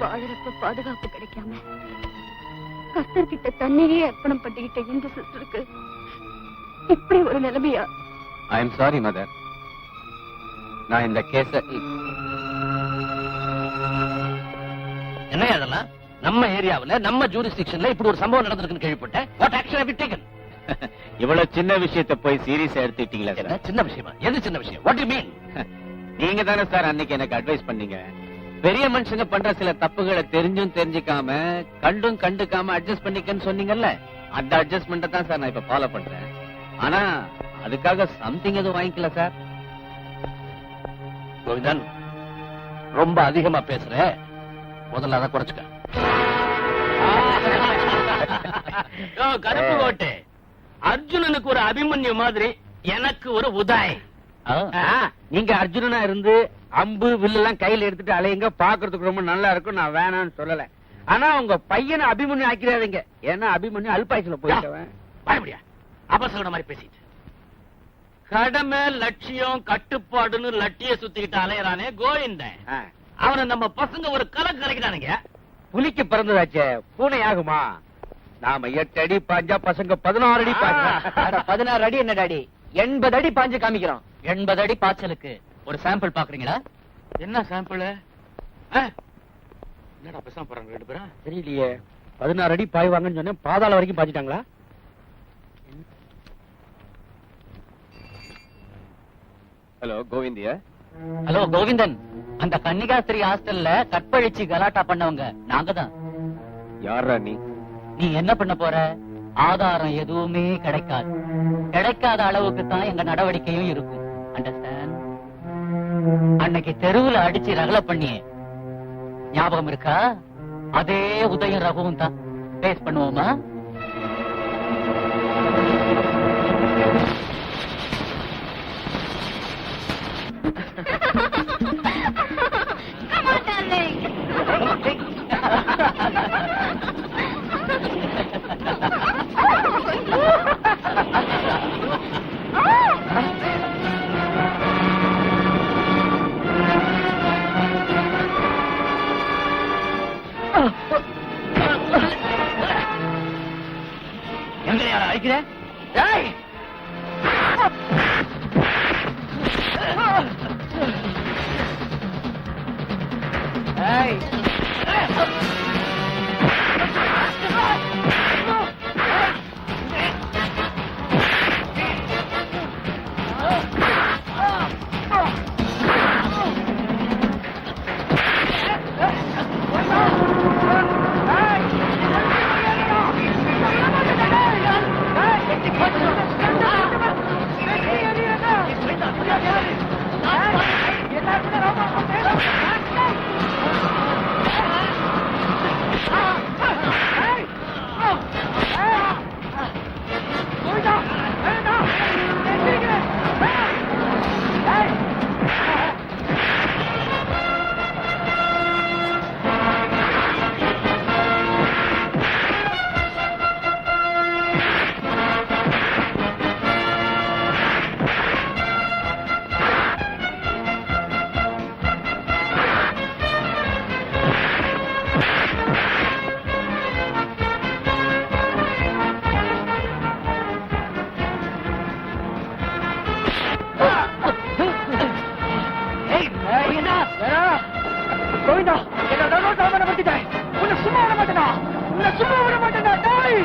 வாழறப்ப பாதுகாப்பு கிடைக்காம கர்த்தர்கிட்ட தன்னையே அர்ப்பணம் பண்ணிக்கிட்ட இந்த சிஸ்டருக்கு இப்படி ஒரு நிலைமையா? I am sorry mother. நான் இந்த கேஸ என்ன அதெல்லாம்? நம்ம ஏரியாவுல நம்ம ஜூரிஸ்டிக்ஷன்ல இப்படி ஒரு சம்பவம் நடந்திருக்குன்னு கேள்விப்பட்டேன். What action have you taken? இவ்வளவு சின்ன விஷயத்தை போய் சீரியஸா எடுத்துட்டீங்களா என்ன சார்? சின்ன விஷயமா? எது சின்ன விஷயம்? What you mean? நீங்க தானே சார் அன்னைக்கு எனக்கு அட்வைஸ் பண்ணீங்க. பெரிய மனுஷங்க பண்ற சில தப்புகளை தெரிஞ்சும் தெரிஞ்சுக்காம கண்டும் கண்டுக்காம அட்ஜஸ்ட் பண்ணிக்கன்னு சொன்னீங்கல்ல, அந்த அட்ஜஸ்ட்மெண்ட்டை தான் சார் நான் இப்ப ஃபாலோ பண்றேன். ஆனா அதுக்காக சம்திங் எதுவும் வாங்கிக்கல சார். கோவிந்தன், ரொம்ப அதிகமா பேசுற. முதல்ல அதை குறைச்சுக்க. கருப்பு கோட்டை அர்ஜுனனுக்கு ஒரு அபிமன்யு மாதிரி எனக்கு ஒரு உதாய். நீங்க அர்ஜுனனா இருந்து அம்பு வில்லெல்லாம் கையில எடுத்துட்டு அலையுங்க, பாக்குறதுக்கு ரொம்ப நல்லா இருக்கும். நான் வேணாம்னு சொல்லல. ஆனா உங்க பையனை அபிமன்யு ஆக்கிறாதீங்க. ஏன்னா அபிமன்யு அல்பாயுசுல போயிட்டவன். பயப்படியா அபசகட மாதிரி பேசிட்டு. கடமை லட்சியம் கட்டுப்பாடுன்னு லட்டிய சுத்திக்கிட்டு அலையறானே கோவிந்தன், அவனை நம்ம பசங்க ஒரு கலக்கு கரைக்கிறானுங்க. புலிக்கு பிறந்ததாச்சே பூனை ஆகுமா? நாம 8 அடி பாஞ்சா பசங்க 16 அடி பாஞ்சா. 16 அடி என்ன டாடி, 80 அடி பாஞ்சு காமிக்கிறோம். 80 அடி பாய்ச்சலுக்கு ஒரு சாம்பிள் பாக்குறீங்களா? என்ன சாம்பிள்? என்னடா பேசாம போறாங்க ரெண்டு பேரும்? தெரியலையே. 16 அடி பாய்வாங்கன்னு சொன்னேன், பாதாள வரைக்கும் பாய்ச்சிட்டாங்களா? ஹலோ கோவிந்தியா? ஹலோ கோவிந்தன், அந்த கன்னிகாஸ்திரி ஹாஸ்டல்ல கற்பழிச்சு கலாட்டா பண்ணவங்க நாங்க தான். யாரா நீ? நீ என்ன பண்ண போற? ஆதாரம் எதுவுமே கிடைக்காது. கிடைக்காத அளவுக்கு தான் எங்க நடவடிக்கையும் இருக்கும். அண்டர்ஸ்டாண்ட்? அன்னைக்கு தெருவுல அடிச்சு ரகல பண்ணி ஞாபகம் இருக்கா? அதே உதயம் ரகுவும் தான். பேஸ் பண்ணுவோமா? Come on, darling. எங்க யார அழைக்கிற? கோவிந்தா, என்ன நோட்டாம பத்திட்டேன். உன்னை சும்மா விட மாட்டேனா? உன்னை சும்மா விட மாட்டேனா? டேய்!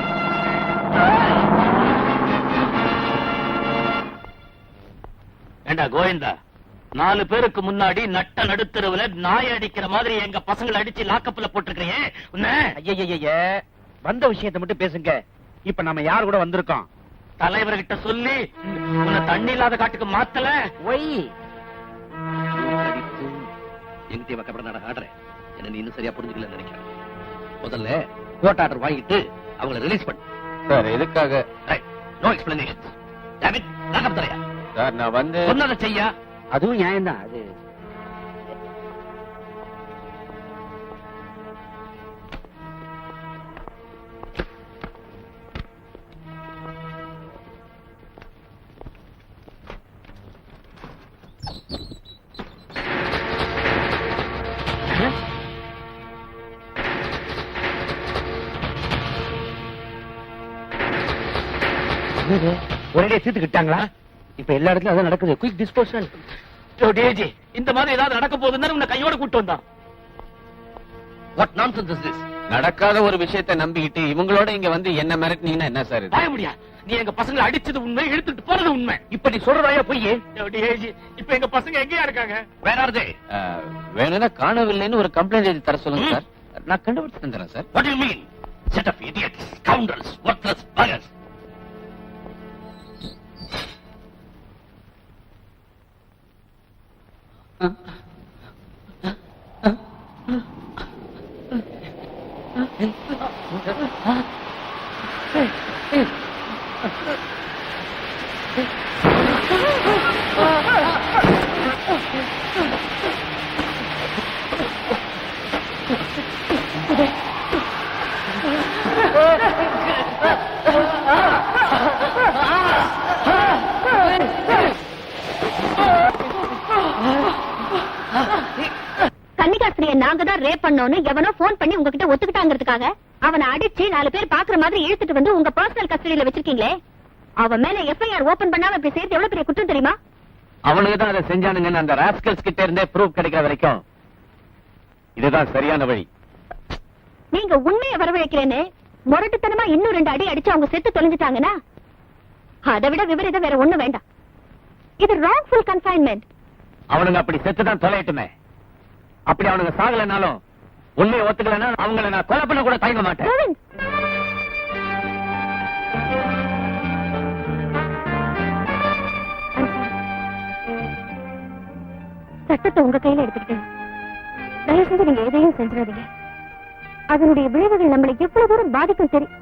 ஏண்டா கோவிந்தா, 4 பேருக்கு முன்னாடி நட்ட நடுத்தருவுல நாய் அடிக்கிற மாதிரி எங்க பசங்களை அடிச்சு லாக்கப்ல போட்டிருக்கிறீங்க உன்னை ஐய வந்த விஷயத்தை மட்டும் பேசுங்க. இப்ப நம்ம யார் கூட வந்திருக்கோம்? தலைவர்கிட்ட சொல்லி உன்னை தண்ணி இல்லாத காட்டுக்கு மாத்தல. ஒய் எங்கிட்ட வைக்கப்பட நான் ஆடுறேன். என்ன நீ இன்னும் சரியா புரிஞ்சுக்கலன்னு நினைக்கிறேன். முதல்ல கோர்ட் ஆர்டர் வாங்கிட்டு அவங்கள ரிலீஸ் பண்ணு. சார் எதுக்காக? No explanations. டேவிட் லாக்கப் தரையா? சார் நான் வந்து சொன்னதை செய்யா. அதுவும் நியாயம் தான். அது ஒரே தீர்த்துக்கிட்டாங்களா? இப்ப எல்லா இடத்துலயும் அதான் நடக்குது. Quick disposal. டேஜி, இந்த மாதிரி ஏதாவது நடக்க போகுதுன்னு உன்னை கையோட கூட்டு வந்தான். What nonsense is this? நடக்காத ஒரு விஷயத்தை நம்பிக்கிட்டு இவங்களோட இங்க வந்து என்ன மிரட்டினீங்கன்னா என்ன சார் இது? பாய முடியா? நீ எங்க பசங்களை அடிச்சது உண்மை, இழுத்துட்டு போறது உண்மை. இப்ப நீ சொல்றதாயா பொய்? டேஜி, இப்ப எங்க பசங்க எங்கயா இருக்காங்க? வேற ஆர்தே? வேணும்னா காணவில்லைன்னு ஒரு கம்ப்ளைண்ட் எழுதி தர சொல்லுங்க சார். நான் கண்டுபிடிச்சு தந்துறேன் sir. What do you mean? Set of idiots, scoundrels, worthless buggers. கன்னிகாஸ்திரியை நாங்க தான் ரேப் பண்ணோம்னு எவனோ போன் பண்ணி உங்ககிட்ட ஒத்துக்கிட்டாங்கிறதுக்காக அவனை அடிச்சு 4 பேர் பாக்குற மாதிரி இழுத்துட்டு வந்து உங்க பர்சனல் கஸ்டடியில வச்சிருக்கீங்களே, அவன் மேல எஃப்ஐஆர் ஓபன் பண்ணாம இப்படி செய்யறது எவ்வளவு பெரிய குற்றம் தெரியுமா? அவனுக்கு தான் அதை செஞ்சானுங்கன்னு அந்த ராஸ்கல்ஸ் கிட்ட இருந்தே ப்ரூஃப் கிடைக்கிற வரைக்கும் இதுதான் சரியான வழி. நீங்க உண்மையை வரவழைக்கிறேன்னு முரட்டுத்தனமா இன்னும் 2 அடி அடிச்சு அவங்க செத்து தொலைஞ்சிட்டாங்கன்னா அதை விட விபரீதம் வேற ஒண்ணு வேண்டாம். இது ராங்ஃபுல் கன்ஃபைன்மெண்ட். அவனுங்க அப்படி செத்துதான் தொலையட்டுமே. அப்படி அவனுங்க சாகலனாலும் உண்மையை ஒத்துக்கலன்னா அவங்கள நான் கொலை பண்ண கூட தயங்க மாட்டேன். கோவிந்த், சட்டத்தை உங்க கையில எடுத்துக்கிட்டு தயவு செஞ்சு நீங்க எதையும் செஞ்சிடாதீங்க. அதனுடைய விளைவுகள் நம்மளை எவ்வளவு தூரம் பாதிக்கும் தெரியும்.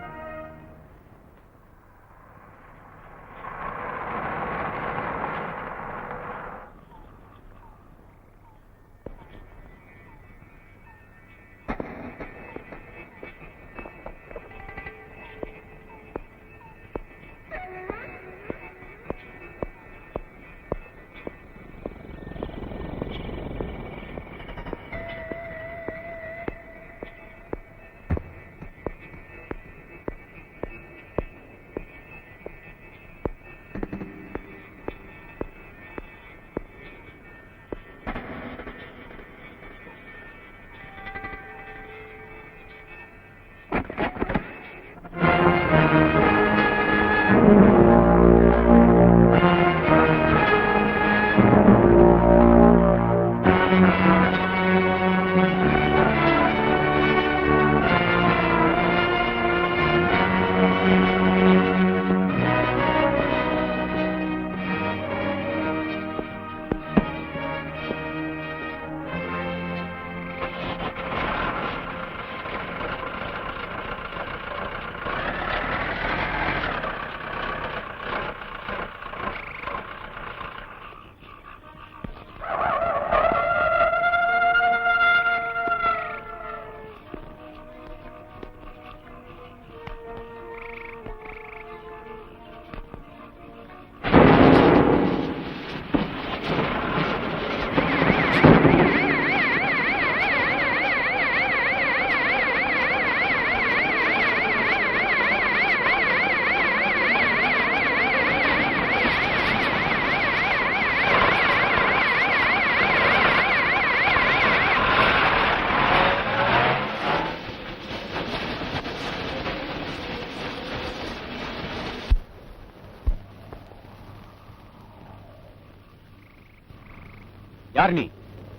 யார் நீ?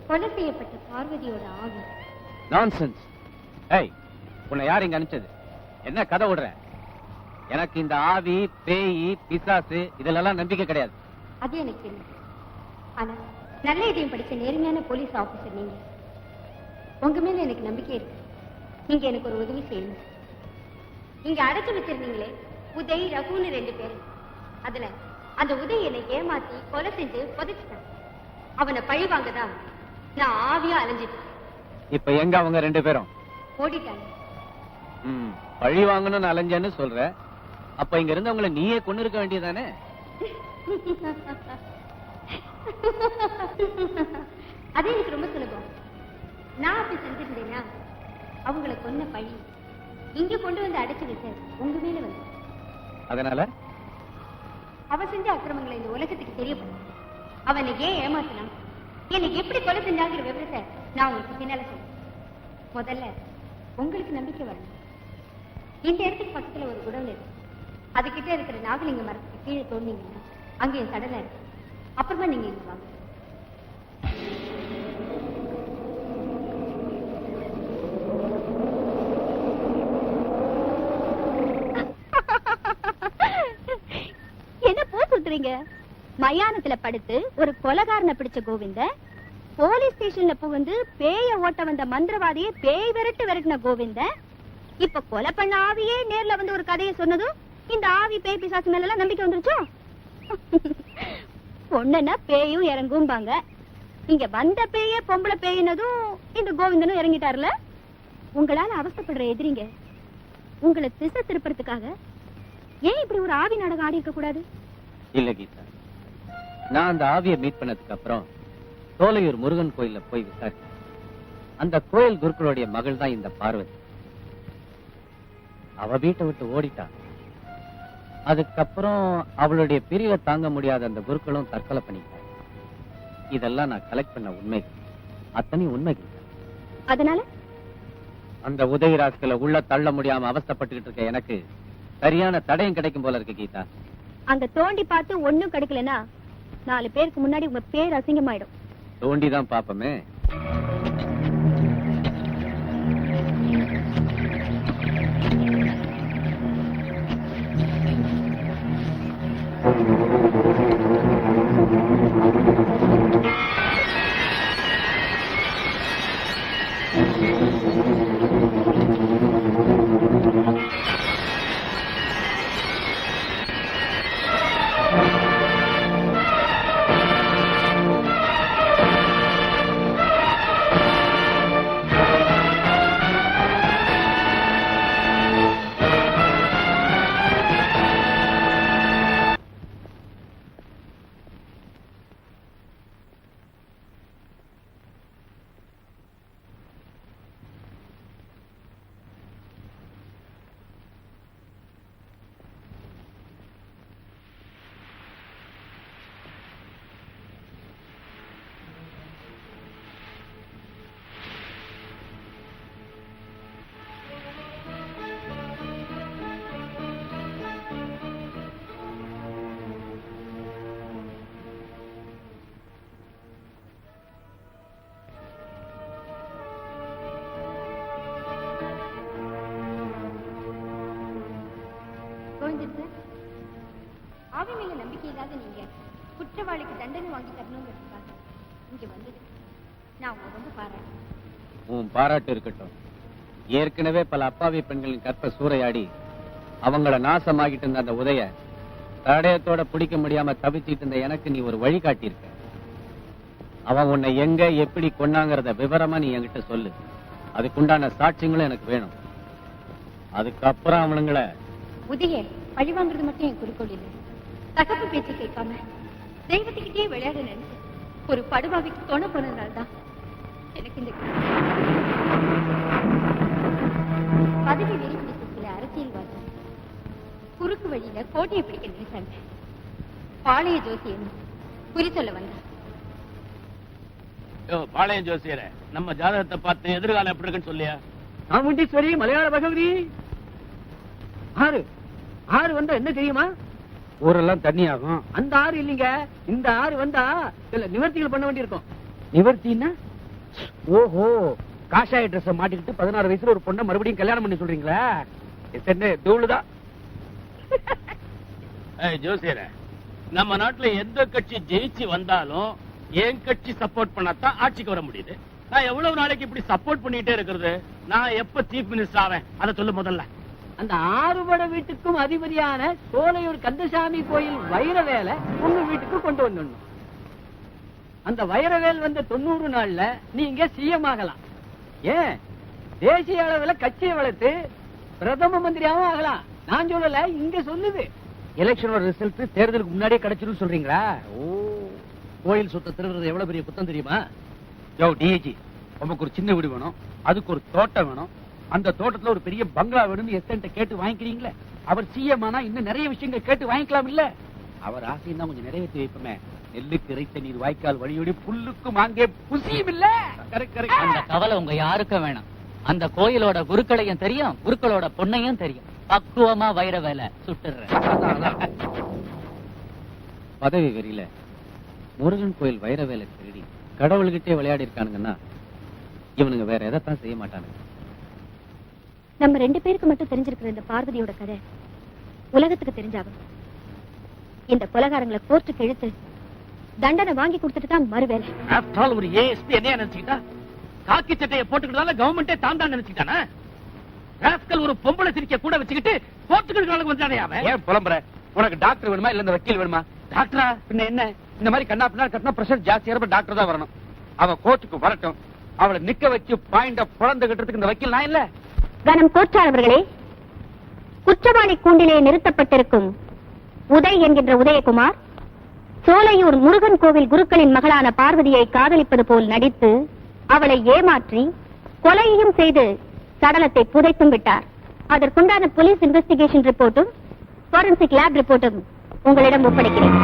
கொலை செய்யப்பட்ட பார்வதியோட ஆவி. நான்சென்ஸ். ஏய், உன்னை யார் இங்க அனுப்பிச்சது? என்ன கதை விடுற? எனக்கு இந்த ஆவி, பேய், பிசாசு இதெல்லாம் நம்பிக்கை கிடையாது. அது எனக்கு தெரியும். ஆனா நல்ல இதயம் படிச்ச நேர்மையான போலீஸ் ஆபீசர் நீங்க. உங்க மேல எனக்கு நம்பிக்கை இருக்கு. நீங்க எனக்கு ஒரு உதவி செய்யணும். நீங்க அடைச்சு வச்சிருந்தீங்களே உதய், ரகுன்னு 2 பேரு. அதுல அந்த உதய் என்னை ஏமாத்தி கொலை செஞ்சு புதைச்சிட்டான். அவனை பழி வாங்கதான் நான் ஆவியா அலைஞ்சிட்டேன். இப்ப எங்க அவங்க 2 பேரும்? ஓடிட்டாங்க. பழி வாங்கணும்னு அலைஞ்சேன்னு சொல்ற. அப்ப இங்க இருந்தவங்களை நீயே கொண்டு இருக்க வேண்டியதானே? அது எனக்கு ரொம்ப சுலபம். நான் அப்படி செஞ்சிருந்தேன்னா அவங்களை கொன்ன பழி இங்க கொண்டு வந்து அடைச்சு வச்ச உங்க மேல வந்து. அதனால அவ செஞ்ச அக்கிரமங்களை இந்த உலகத்துக்கு தெரியப்படும். அவனை ஏன் ஏமாத்தினான், என்னை எப்படி கொலை செஞ்சாங்கிற விவரத்தை நான் உங்களுக்கு பின்னால சொல்றேன். முதல்ல உங்களுக்கு நம்பிக்கை வரணும். இந்த இடத்துக்கு பக்கத்துல ஒரு குடோன் இருக்கு. அதுகிட்ட இருக்கிற நாகலிங்க மரத்துக்கு கீழே தோண்டிங்கன்னா அங்க என் சடலை இருக்கு. அப்புறமா நீங்க இங்க வாங்க. என்ன போ சுத்துறீங்க? மயானத்துல படுத்து ஒரு கொலைகாரனை பிடிச்ச கோவிந்த, போலீஸ் ஸ்டேஷன்ல புகுந்து பேய ஓட்ட வந்த மந்திரவாதியை பேய் விரட்டின கோவிந்த, இப்ப கொலை பண்ண ஆவியே நேர்ல வந்து ஒரு கதையை சொன்னதும் இந்த ஆவி பேய் பிசாசு மேல எல்லாம் நம்பிக்கை வந்துருச்சோ? பொண்ணுன்னா பேயும் இறங்கும்பாங்க. இங்க வந்த பேய பொம்பளை பேயினதும் இந்த கோவிந்தனும் இறங்கிட்டாருல. உங்களால அவஸ்தைப்படுற எதிரிங்க உங்களை திசை திருப்பறதுக்காக ஏன் இப்படி ஒரு ஆவி நாடகம் ஆடி இருக்க கூடாது? இல்ல கீதா, நான் அந்த ஆவியை மீட் பண்ணதுக்கு அப்புறம் சோலையூர் முருகன் கோயில்ல போய் விசாரிச்சேன். அந்த கோயில் குருக்களுடைய மகள் தான் இந்த பார்வதி. அவ வீட்டை விட்டு ஓடிட்டா. அதுக்கப்புறம் அவளுடைய பிரிவை தாங்க முடியாத அந்த குருக்களும் தற்கொலை பண்ணிட்டாங்க. இதெல்லாம் நான் கலெக்ட் பண்ண உண்மைகள். அத்தனை உண்மைகள். அதனால அந்த உதயராஜ்களை உள்ள தள்ள முடியாம அவஸ்தைப்பட்டுக்கிட்டு இருக்க எனக்கு சரியான தடயம் கிடைக்கும் போல இருக்கு கீதா. அங்க தோண்டி பார்த்து ஒண்ணும் கிடைக்கலனா 4 பேருக்கு முன்னாடி உங்க பேர் அசிங்கமாயிடும். தோண்டிதான் பாப்பமே. ஆவி மேல நம்பிக்கை இல்லாத நீங்க குற்றவாளிக்கு தண்டனை வாங்கி தரணுங்கிறதுக்காக இங்க வந்தது நான் உங்க ரொம்ப பாராட்டுறேன். உன் பாராட்டு இருக்கட்டும். ஏற்கனவே பல அப்பாவி பெண்களின் கற்ப சூறையாடி அவங்கள நாசமாகிட்டு இருந்த அந்த உதய தடயத்தோட பிடிக்க முடியாம தவிச்சிட்டு இருந்த எனக்கு நீ ஒரு வழி காட்டியிருக்க. அவன் உன்னை எங்க எப்படி கொன்னாங்கிறத விவரமா நீ என்கிட்ட சொல்லு. அதுக்குண்டான சாட்சியங்களும் எனக்கு வேணும். அதுக்கப்புறம் அவனுங்களை உதய பழி வாங்குறது மட்டும் என் குறிக்கோள் இல்லை. தகப்பு பேச்சு கேட்காம தெய்வத்துக்கிட்டே விளையாட நினைச்சு ஒரு படுபாவிக்கு தொண போனதுனால்தான் எனக்கு இந்த பதவி வெறி பிடிச்ச சில அரசியல்வாதி குறுக்கு வழியில கோட்டையை பிடிக்க நினைச்சாங்க. பாளைய ஜோசியன் குறி சொல்ல வந்தார். பாளையம் ஜோசியர நம்ம ஜாதகத்தை பார்த்து எதிர்காலம் எப்படி இருக்குன்னு சொல்லியா? சாமுண்டீஸ்வரி, மலையாள பகவதி. ஆறு வந்தா என்ன தெரியுமா? ஊரெல்லாம் தண்ணி ஆகும். அந்த ஆறு இல்லீங்க, இந்த ஆறு வந்தா சில நிவர்த்திகள் பண்ண வேண்டியிருக்கும். நிவர்த்தின்னா ஓஹோ காஷாய ட்ரெஸ் மாட்டிக்கிட்டு 16 வயசுல ஒரு பொண்ணை மறுபடியும் கல்யாணம் பண்ணி சொல்றீங்களா? என்ன தூளுதான். ஜோசியர, நம்ம நாட்டுல எந்த கட்சி ஜெயிச்சு வந்தாலும் என் கட்சி சப்போர்ட் பண்ணாதான் ஆட்சிக்கு வர முடியுது. நான் எவ்வளவு நாளைக்கு இப்படி சப்போர்ட் பண்ணிட்டே இருக்கிறது? நான் எப்ப சீஃப் மினிஸ்டர் ஆவேன் அதை சொல்லு முதல்ல. அந்த ஆறுபட வீட்டுக்கும் அதிபதியான சோலையூர் கந்தசாமி கோயில் வைரவேலை உங்க வீட்டுக்கு கொண்டு வந்துடணும். அந்த வைரவேல் வந்த 90 நாள்ல நீங்க சிஎம் ஆகலாம். ஏன் தேசிய அளவுல கட்சியை வளர்த்து பிரதம மந்திரியாவும் ஆகலாம். நான் சொல்லல, இங்க சொல்லுது. எலெக்ஷனோட ரிசல்ட் தேர்தலுக்கு முன்னாடியே கிடைச்சிரும் சொல்றீங்களா? ஓ, கோயில் சொத்தை திருடுறது எவ்வளவு பெரிய குத்தம் தெரியுமா? யோ டிஏஜி, உமக்கு ஒரு சின்ன வீடு வேணும், அதுக்கு ஒரு தோட்டம் வேணும், அந்த தோட்டத்துல ஒரு பெரிய பங்களா வேணும்னு எஸ்என்ட்ட கேட்டு வாங்கிக்கிறீங்களே. அவர் சிஎம் ஆனா இன்னும் நிறைய விஷயங்கள் கேட்டு வாங்கிக்கலாம் இல்ல? அவர் ஆசையும் தான் கொஞ்சம் நிறைவேற்றி வைப்போமே. நெல்லுக்கு இறைத்த நீர் வாய்க்கால் வழியோடி புல்லுக்கும் அங்கே புசியும் இல்ல. அந்த கவலை உங்க யாருக்கும் வேணாம். அந்த கோயிலோட குருக்களையும் தெரியும், குருக்களோட பொண்ணையும் தெரியும். பக்குவமா வைரவேலை சுட்டுறேன். பதவி வெறியில முருகன் கோயில் வைரவேலை திருடி கடவுள்கிட்டே விளையாடி இருக்கானுங்கன்னா இவனுங்க வேற எதைத்தான் செய்ய மாட்டானுங்க. நம்ம 2 பேருக்கு மட்டும் தெரிஞ்சிருக்கிற இந்த பார்வதியோட கதை உலகத்துக்கு தெரிஞ்சாகும். இந்த கொலைகாரங்களை கோர்ட்டுக்கு இழுத்து தண்டனை வாங்கி கொடுத்துட்டு தான் மறுவேலை. ஆஃப்டர் ஆல் ஒரு ஏஎஸ்பி என்ன நினைச்சுக்கிட்டா? காக்கி சட்டையை போட்டுக்கிட்டால கவர்மெண்டே தான் நினைச்சுக்கிட்டானா? ராஸ்கல் ஒரு பொம்பளை சிரிக்க கூட வச்சுக்கிட்டு கோர்ட்டுக்கு வந்தானே அவன். ஏன் புலம்புற? உனக்கு டாக்டர் வேணுமா இல்ல இந்த வக்கீல் வேணுமா? டாக்டரா? பின்ன என்ன, இந்த மாதிரி கண்ணா பின்னா கட்டினா பிரஷர் ஜாஸ்தியா டாக்டர் தான் வரணும். அவ கோர்ட்டுக்கு வரட்டும், அவளை நிக்க வச்சு பாயிண்ட புலந்து கட்டுறதுக்கு இந்த வக்கீல் நான் இல்ல. கனம் கோற்றாளர்களே, குற்றவாளி கூண்டிலே நிறுத்தப்பட்டிருக்கும் உதய் என்கின்ற உதயகுமார் சோலையூர் முருகன் கோவில் குருக்களின் மகளான பார்வதியை காதலிப்பது போல் நடித்து அவளை ஏமாற்றி கொலையையும் செய்து சடலத்தை புதைத்தும் விட்டார். அதற்குண்டான போலீஸ் இன்வெஸ்டிகேஷன் ரிப்போர்ட்டும் ஃபாரன்சிக் லேப் ரிப்போர்ட்டும் உங்களிடம் ஒப்படைக்கிறேன்.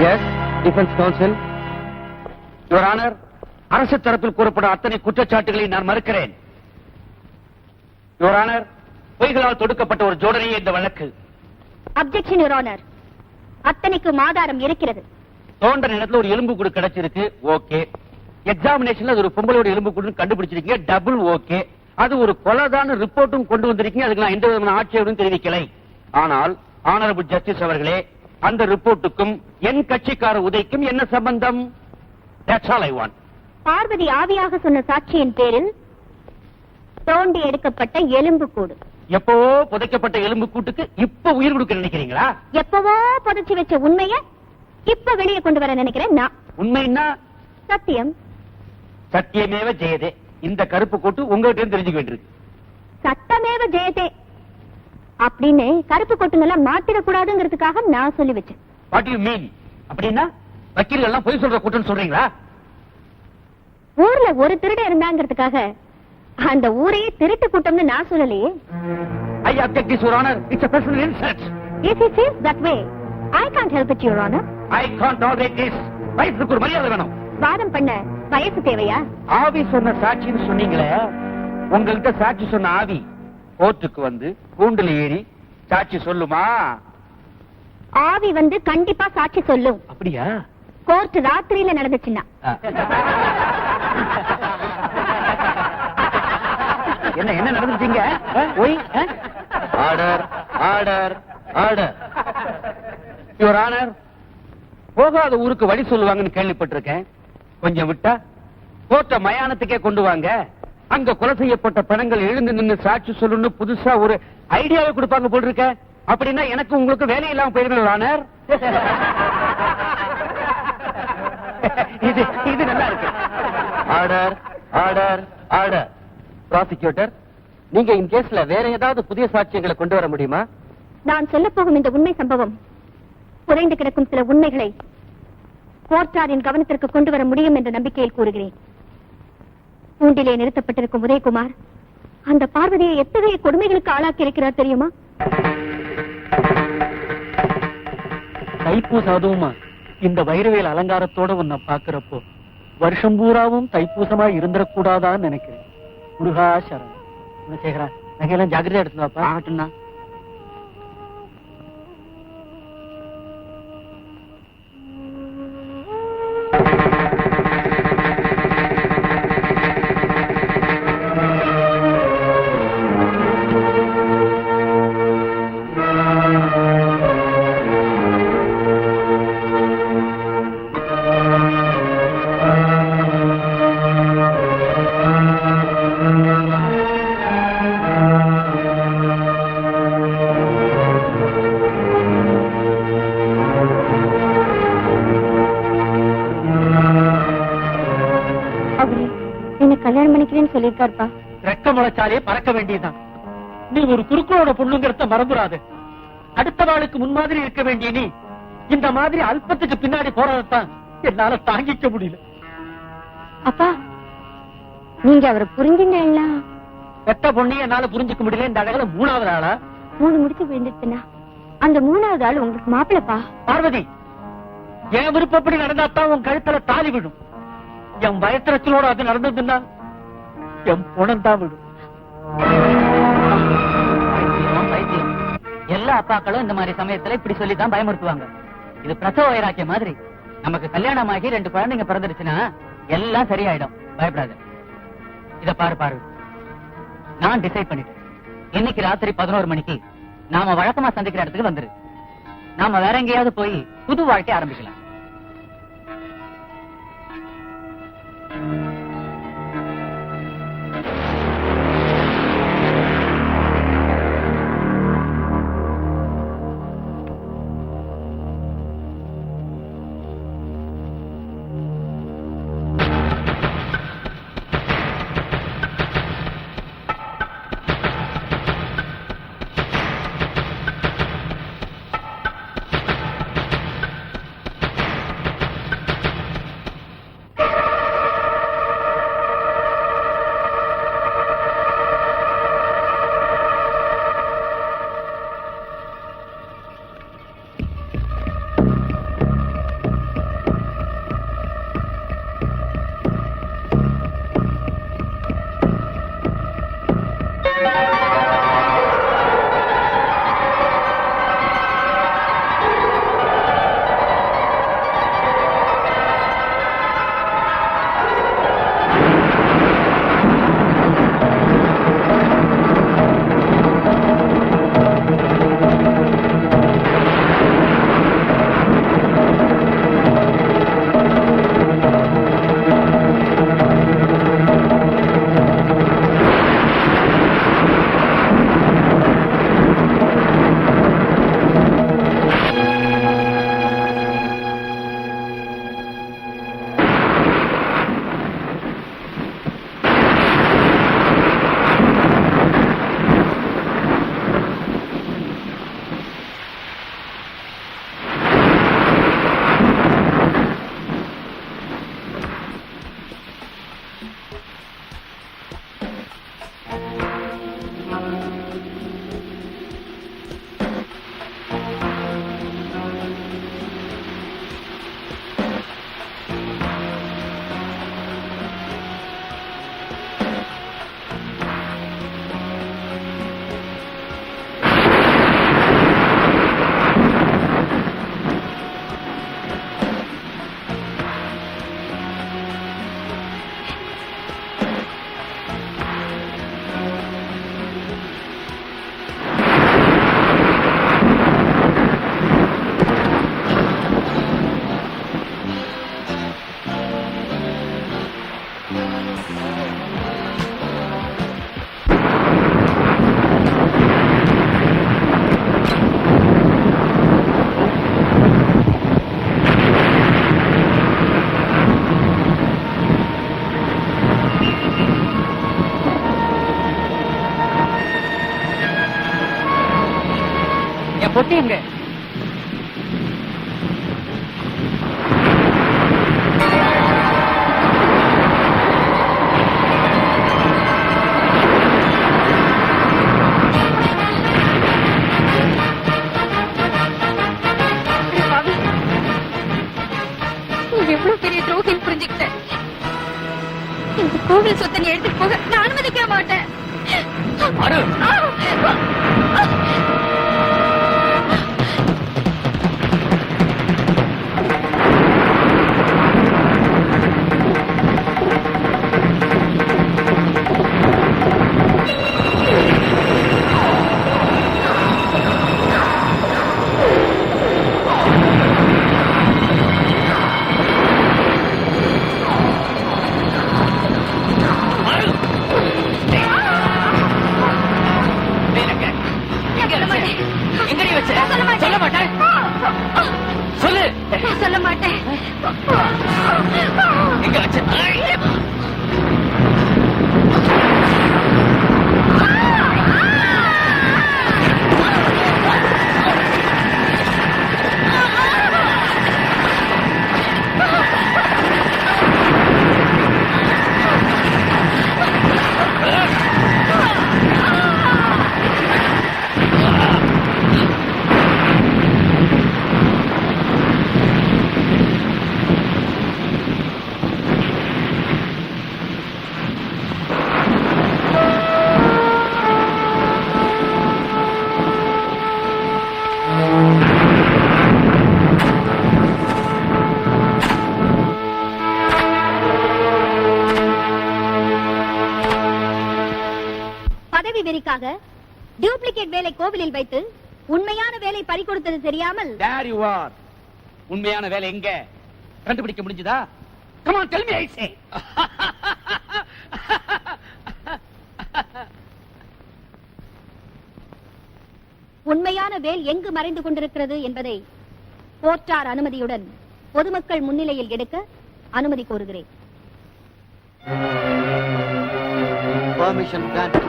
Yes, defence counsel. Your honour, அரசு தரப்பில் கூறப்படும் அத்தனை குற்றச்சாட்டுகளை நான் மறுக்கிறேன். யுவர் ஆனர், பொய்களால் தொடுக்கப்பட்ட ஒரு ஜோடனையே இந்த வழக்கு. Objection your honour. அத்தனைக்கும் ஆதாரம் இருக்கிறது. தோண்ட நேரத்துல ஒரு எலும்பு கூடு கிடைச்சிருக்கு, ஓகே. எக்ஸாமினேஷன்ல அது ஒரு பொம்பளோட எலும்பு கூடு கண்டுபிடிச்சிருக்கீங்க, டபுள் ஓகே. அது ஒரு கொலைதான ரிப்போர்ட்டும் கொண்டு வந்திருக்கீங்க, அதுக்கு நான் எந்த விதமான ஆட்சேபமும் தெரிவிக்கலை. ஆனால் ஆனரபிள் ஜஸ்டிஸ் அவர்களே, அந்த ரிப்போர்ட்டுக்கும் என் கட்சிக்கார உதைக்கும் என்ன சம்பந்தம்? That's all I want. Parvati ஆவியாக சொன்ன சாட்சியின் பேரில் தோண்டி எடுக்கப்பட்ட எலும்பு கூடு. எப்பவோ புதைக்கப்பட்ட எலும்பு கூட்டுக்கு இப்ப உயிர் கொடுக்க நினைக்கிறீங்களா? எப்பவோ புதைச்சு வச்ச உண்மைய இப்ப வெளியே கொண்டு வர நினைக்கிறேன் நான். உண்மைன்னா சத்தியம். சத்தியமேவ ஜெயதே. இந்த கருப்பு கூட்டு உங்ககிட்ட இருந்து தெரிஞ்சுக்க வேண்டியிருக்கு. சட்டமேவ ஜெயதே அப்படின்னு கருப்பு கொட்டுங்கெல்லாம் மாத்திடக்கூடாதுங்கிறதுக்காக நான் சொல்லி வச்சேன். What you mean? அப்படின்னா வக்கீல்கள் எல்லாம் பொய் சொல்ற கூட்டம் சொல்றீங்களா? ஊர்ல ஒரு திருட இருந்தாங்கிறதுக்காக அந்த ஊரையே திருட்டு கூட்டம்னு நான் சொல்லலையே. I object this, Your Honor. It's a personal insult. If it is that way, I can't help it, Your Honor. I can't tolerate this. வயசுக்கு ஒரு மரியாதை வேணும். வாதம் பண்ண வயசு தேவையா? ஆவி சொன்ன சாட்சின்னு சொன்னீங்களே, உங்கள்கிட்ட சாட்சி சொன்ன ஆவி கோர்ட்டுக்கு வந்து கூண்டுல ஏறி சாட்சி சொல்லுமா? ஆவி வந்து கண்டிப்பா சாட்சி சொல்லும். அப்படியா? கோர்ட் ராத்திரியில நடந்துச்சுன்னா. என்ன என்ன நடந்துட்டீங்க? Order order order. Your honour, போகாத ஊருக்கு வழி சொல்லுவாங்கன்னு கேள்விப்பட்டிருக்கேன். கொஞ்சம் விட்டா கோர்ட்ட மயானத்துக்கே கொண்டு வாங்க, அங்க கொலை செய்யப்பட்ட பிணங்கள் எழுந்து நின்று சாட்சி சொல்லணும்னு புதுசா ஒரு ஐடியாவை கொடுப்பாங்க போல் இருக்க. அப்படின்னா எனக்கு உங்களுக்கு வேலை இல்லாம போயிருந்தது ஆனர். இது இது நல்லா இருக்கு. Order order order. ப்ராசிக்யூட்டர், நீங்க இந்த கேஸ்ல வேற ஏதாவது புதிய சாட்சியங்களை கொண்டு வர முடியுமா? நான் சொல்ல போகும் இந்த உண்மை சம்பவம் குறைந்து கிடக்கும் சில உண்மைகளை கோர்ட்டாரின் கவனத்திற்கு கொண்டு வர முடியும் என்ற நம்பிக்கையில் கூறுகிறேன். கூண்டிலே நிறுத்தப்பட்டிருக்கும் உதயகுமார் அந்த பார்வதியை எத்தகைய கொடுமைகளுக்கு ஆளாக்கி இருக்கிறார் தெரியுமா? தைப்பூசம் அதுவுமா? இந்த வைரவேல் அலங்காரத்தோட உன்னை பாக்குறப்போ வருஷம் பூராவும் தைப்பூசமா இருந்துடக்கூடாதான்னு நினைக்கிறேன். முருகா சரணம். குணசேகரா, நகையெல்லாம் ஜாக்கிரதையா எடுத்து வாப்பா. ஆகட்டும்ண்ணா. அவரு என்ன கல்யாணம் பண்ணிக்கிறேன்னு சொல்லியிருக்காருப்பா. ரெக்க முளைச்சாலே பறக்க வேண்டியதுதான். நீ ஒரு குறுக்களோட பொண்ணுங்கிறத மறந்துடாது. அடுத்த நாளுக்கு முன்மாதிரி இருக்க வேண்டிய நீ இந்த மாதிரி அல்பத்துக்கு பின்னாடி போறதான் என்னால தாங்கிக்க முடியல. அப்பா, நீங்க அவரை புரிஞ்சுங்களா? பெத்த பொண்ணு என்னால புரிஞ்சுக்க முடியல. இந்த அழகுல 3வது ஆளா? 3 முடிச்சு விழுந்துச்சுன்னா அந்த 3வது ஆள் உங்களுக்கு மாப்பிளப்பா. பார்வதி, என் விருப்பப்படி நடந்தாத்தான் உன் கழுத்துல தாலி விடும். என் பயத்திரச்சலோட அது நடந்ததுன்னா என் புணம் தான் விடும். பைத்தியம். எல்லா அப்பாக்களும் இந்த மாதிரி சமயத்துல இப்படி சொல்லிதான் பயமுறுத்துவாங்க. இது பிரசவ வைராக்கிய மாதிரி. நமக்கு கல்யாணமாகி 2 குழந்தைங்க பிறந்துருச்சுன்னா எல்லாம் சரியாயிடும். பயப்படாத. இத பாரு, நான் டிசைட் பண்ணிட்டேன். இன்னைக்கு ராத்திரி 11 மணிக்கு நாம வழக்கமா சந்திக்கிற இடத்துக்கு வந்துரு. நாம வேற எங்கேயாவது போய் புது வாழ்க்கை ஆரம்பிக்கலாம். பொட்டிங்க. போக நான் அனுமதிக்க மாட்டேன். அரு எங்கடி வச்ச? சொல்ல மாட்டேன். சொல்லு. சொல்ல மாட்டேன். எங்க வச்ச? பதவி வெறிக்காக டூப்ளிகேட் வேலை கோவிலில் வைத்து உண்மையான வேலை பறிகொடுத்தது தெரியாமல் There you are. உண்மையான வேலை எங்க கண்டுபிடிக்க முடிஞ்சதா? Come on, tell me, I say. உண்மையான வேல் எங்கு மறைந்து கொண்டிருக்கிறது என்பதை போற்றார் அனுமதியுடன் பொதுமக்கள் முன்னிலையில் எடுக்க அனுமதி கோருகிறேன். Permission granted.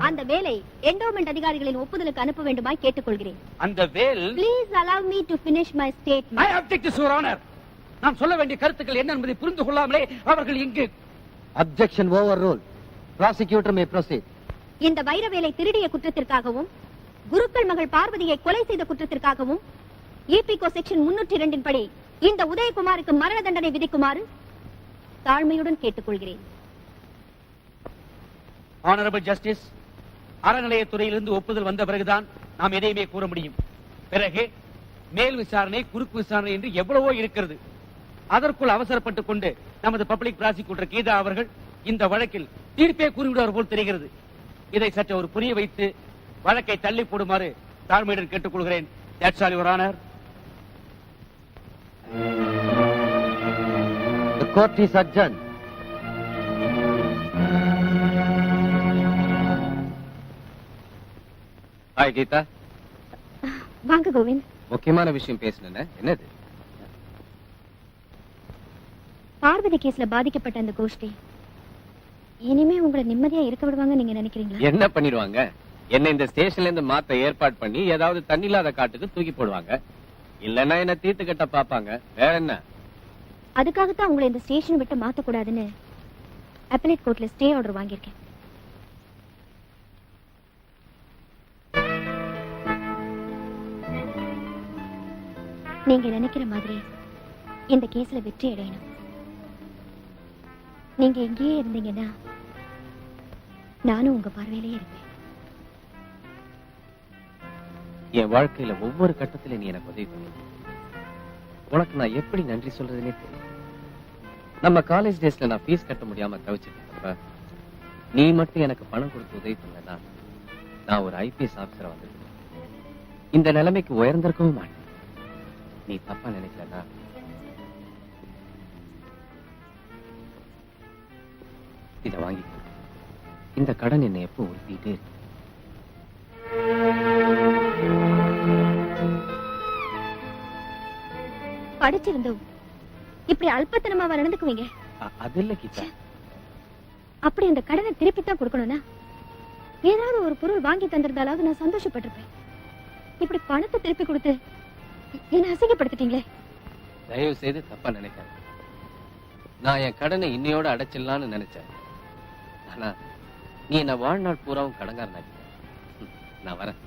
அந்த வேலை என்டோமென்ட் அதிகாரிகளின் ஒப்புதலுக்கு அனுப்ப வேண்டுமாய் கேட்டுக்கொள்கிறேன். அந்த வேல் Please allow me to finish my statement. I object to your honor. நான் சொல்ல வேண்டிய கருத்துக்கள் என்ன என்பதை புரிந்து கொள்ளாமலே அவர்கள் இங்கு Objection overruled. Prosecutor may proceed. இந்த வைர வேலை திருடிய குற்றத்திற்காகவும் குருக்கள் மகள் பார்வதியை கொலை செய்த குற்றத்திற்காகவும் ஈபிகோ செக்ஷன் 302 படி இந்த உதயகுமாருக்கு மரண தண்டனை விதிக்குமாறு தாழ்மையுடன் கேட்டுக்கொள்கிறேன். Honorable Justice, அறநிலையத்துறையிலிருந்து ஒப்புதல் வந்த பிறகுதான் நாம் எதையுமே கூற முடியும். பிறகு மேல் விசாரணை குறுக்கு விசாரணை என்று எவ்வளவோ இருக்கிறது. அதற்குள் அவசரப்பட்டுக் கொண்டு நமது பப்ளிக் ப்ராசிக்யூட்டர் கீதா அவர்கள் இந்த வழக்கில் தீர்ப்பே கூறிவிடுவார் போல் தெரிகிறது. இதை சற்று ஒரு புரிய வைத்து வழக்கை தள்ளி போடுமாறு தாழ்மையுடன் கேட்டுக்கொள்கிறேன். That's all, Your Honor. The court is adjourned. Hi Geetha. வாங்க கோவிந்த். முக்கியமான விஷயம் பேசணும். என்னது? பார்வதி கேஸ்ல பாதிக்கப்பட்ட அந்த கோஷ்டி இனிமே உங்களை நிம்மதியா இருக்க விடுவாங்க நீங்க நினைக்கிறீங்களா? என்ன பண்ணிடுவாங்க? என்ன இந்த ஸ்டேஷன்ல இருந்து மாத்த ஏற்பாடு பண்ணி ஏதாவது தண்ணில்லாத காட்டுக்கு தூக்கி போடுவாங்க. இல்லன்னா என்ன தீர்த்து கட்ட பாப்பாங்க. வேற என்ன? அதுக்காகத்தான் உங்களை இந்த ஸ்டேஷன் விட்டு மாத்த கூடாதுன்னு அப்பலேட் கோர்ட்ல ஸ்டே ஆர்டர் வாங்கியிருக்கேன். நீங்க நினைக்கிற மாதிரி இந்த கேஸ்ல வெற்றி அடையணும். நீங்க எங்கேயே இருந்தீங்கன்னா நானும் உங்க பார்வையிலேயே இருப்பேன். என் வாழ்க்கையில ஒவ்வொரு கட்டத்தில நீ எனக்கு உதவி பண்ணி உனக்கு நான் எப்படி நன்றி சொல்றதுன்னே தெரியும். நம்ம காலேஜ் டேஸ்ல நான் ஃபீஸ் கட்ட முடியாம தவிச்சிட்டு இருந்தப்ப நீ மட்டும் எனக்கு பணம் கொடுத்து உதவி பண்ணனா நான் ஒரு ஐபிஎஸ் ஆபீசரா வந்திருக்கேன். இந்த நிலைமைக்கு உயர்ந்திருக்கவும் மாட்டேன். நீ தப்பா நினைக்கலன்னா இத வாங்கிக்க. இந்த கடன் என்னை எப்போ உறுத்திட்டே இருக்கு. படிச்சிருந்தோம் இப்படி அல்பத்தனமாவா நடந்துக்குவீங்க? அது இல்ல கீதா. அப்படி அந்த கடனை திருப்பி தான் கொடுக்கணும்னா ஏதாவது ஒரு பொருள் வாங்கி தந்திருந்தாலாவது நான் சந்தோஷப்பட்டிருப்பேன். இப்படி பணத்தை திருப்பி கொடுத்து என்ன அசிங்கப்படுத்திட்டீங்களே. தயவு செய்து தப்பா நினைக்காத. நான் என் கடனை இன்னையோட அடைச்சிடலான்னு நினைச்சேன். ஆனா நீ என்ன வாழ்நாள் பூராவும் கடங்காரனாக்கிட்ட. நான் வரேன்.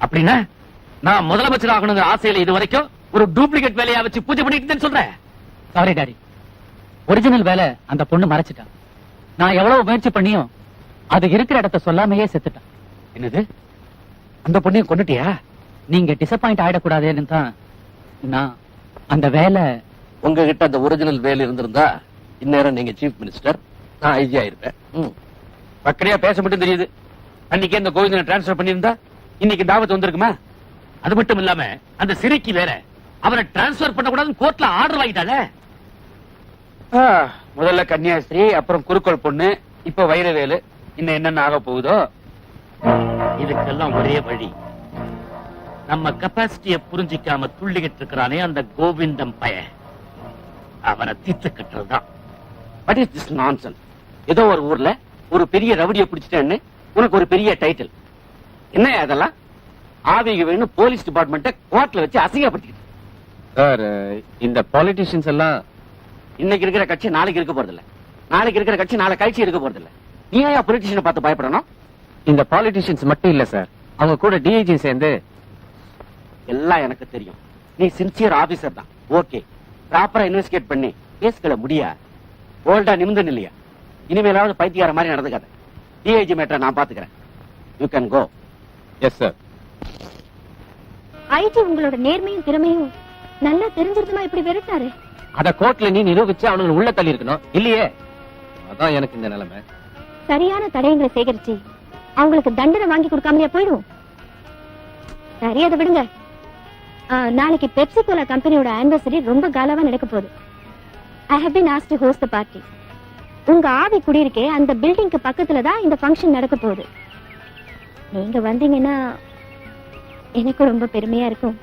அப்படின்னா நான் முதலமைச்சர் ஆகணுங்கிற ஆசையில இது வரைக்கும் ஒரு டூப்ளிகேட் வேலையா வச்சு பூஜை பண்ணிட்டு சொல்றேன். சாரி டாடி, ஒரிஜினல் வேலை அந்த பொண்ணு மறைச்சிட்டான். நான் எவ்வளவு முயற்சி பண்ணியும் அது இருக்கிற இடத்த சொல்லாமையே செத்துட்டான். என்னது, அந்த பொண்ணையும் கொண்டுட்டியா? நீங்க டிசப்பாயிண்ட் ஆயிடக்கூடாதுன்னு தான் நான் அந்த வேலை. உங்ககிட்ட அந்த ஒரிஜினல் வேலை இருந்திருந்தா இந்நேரம் நீங்க சீஃப் மினிஸ்டர், நான் ஐஜி ஆயிருப்பேன். பக்கடியா பேச மட்டும் தெரியுது. அன்னைக்கு அந்த கோவிந்தனை டிரான்ஸ்பர் பண்ணியிருந்தா இன்னைக்கு தாவத் வந்திருக்குமா? அது மட்டும் இல்லாம அந்த சிறைக்கு வேற அவரை டிரான்ஸ்பர் பண்ணக்கூடாதுன்னு கோர்ட்ல ஆர்டர் வாங்கிட்டால. முதல்ல கன்னியாஸ்திரி, அப்புறம் குறுக்கோள் பொண்ணு, இப்ப வைரவேலு, இன்னும் என்னென்ன ஆக போகுதோ. இதுக்கெல்லாம் ஒரே வழி, நம்ம கெப்பாசிட்டிய புரிஞ்சிக்காம துள்ளிக்கிட்டு இருக்கிறானே அந்த கோவிந்தம் பய, அவனை தீர்த்து கட்டுறதுதான். What is this nonsense? ஏதோ ஒரு ஊர்ல ஒரு பெரிய ரவுடியை பிடிச்சிட்டேன்னு உனக்கு ஒரு பெரிய டைட்டில். என்ன அதெல்லாம்? ஆவிக வேணும் போலீஸ் டிபார்ட்மெண்ட் கோர்ட்ல வச்சு அசிங்கப்படுத்திக்கிட்டு. சார், இந்த பாலிட்டிஷியன்ஸ் எல்லாம் இன்னைக்கு இருக்கிற கட்சி நாளைக்கு இருக்க போறதில்ல, நாளைக்கு இருக்கிற கட்சி நாளை கழிச்சு இருக்க போறதில்ல. நீ ஏன் பொலிட்டிஷியனை பார்த்து பயப்படணும்? இந்த பாலிட்டிஷியன்ஸ் மட்டும் இல்ல சார், அவங்க கூட டிஐஜி சேர்ந்து. எல்லாம் எனக்கு தெரியும். நீ சின்சியர் ஆபீசர் தான், ஓகே. ப்ராப்பரா இன்வெஸ்டிகேட் பண்ணி கேஸ்களை முடியா. ஓல்டா நிமிந்தன் இல்லையா? இனிமேலாவது பைத்தியார மாதிரி நடந்துக்காத. டிஐஜி மேட்டரை நான் பாத்துக்கிறேன். You can go. Yes sir. IG உங்களோட நேர்மையும் திறமையும் நல்லா தெரிஞ்சிருந்துமா இப்படி விரட்டாரு? அத கோர்ட்ல நீ நிரூபிச்சு அவனுங்களை உள்ள தள்ளி இருக்கணும் இல்லையே. அதான் எனக்கு இந்த நிலைமை. சரியான தடயங்களை சேகரிச்சு அவங்களுக்கு தண்டனை வாங்கி கொடுக்காமலே போயிடும். சரி, அதை விடுங்க. நாளைக்கு பெப்சி கோலா கம்பெனியோட ஆனிவர்சரி ரொம்ப காலாவா நடக்க போகுது. I have been asked to host the party. உங்க ஆவி குடியிருக்கே அந்த பில்டிங்க்கு பக்கத்துல தான் இந்த ஃபங்க்ஷன் நடக்க போகுது. நீங்க வந்தீங்கன்னா எனக்கு ரொம்ப பெருமையா இருக்கும்,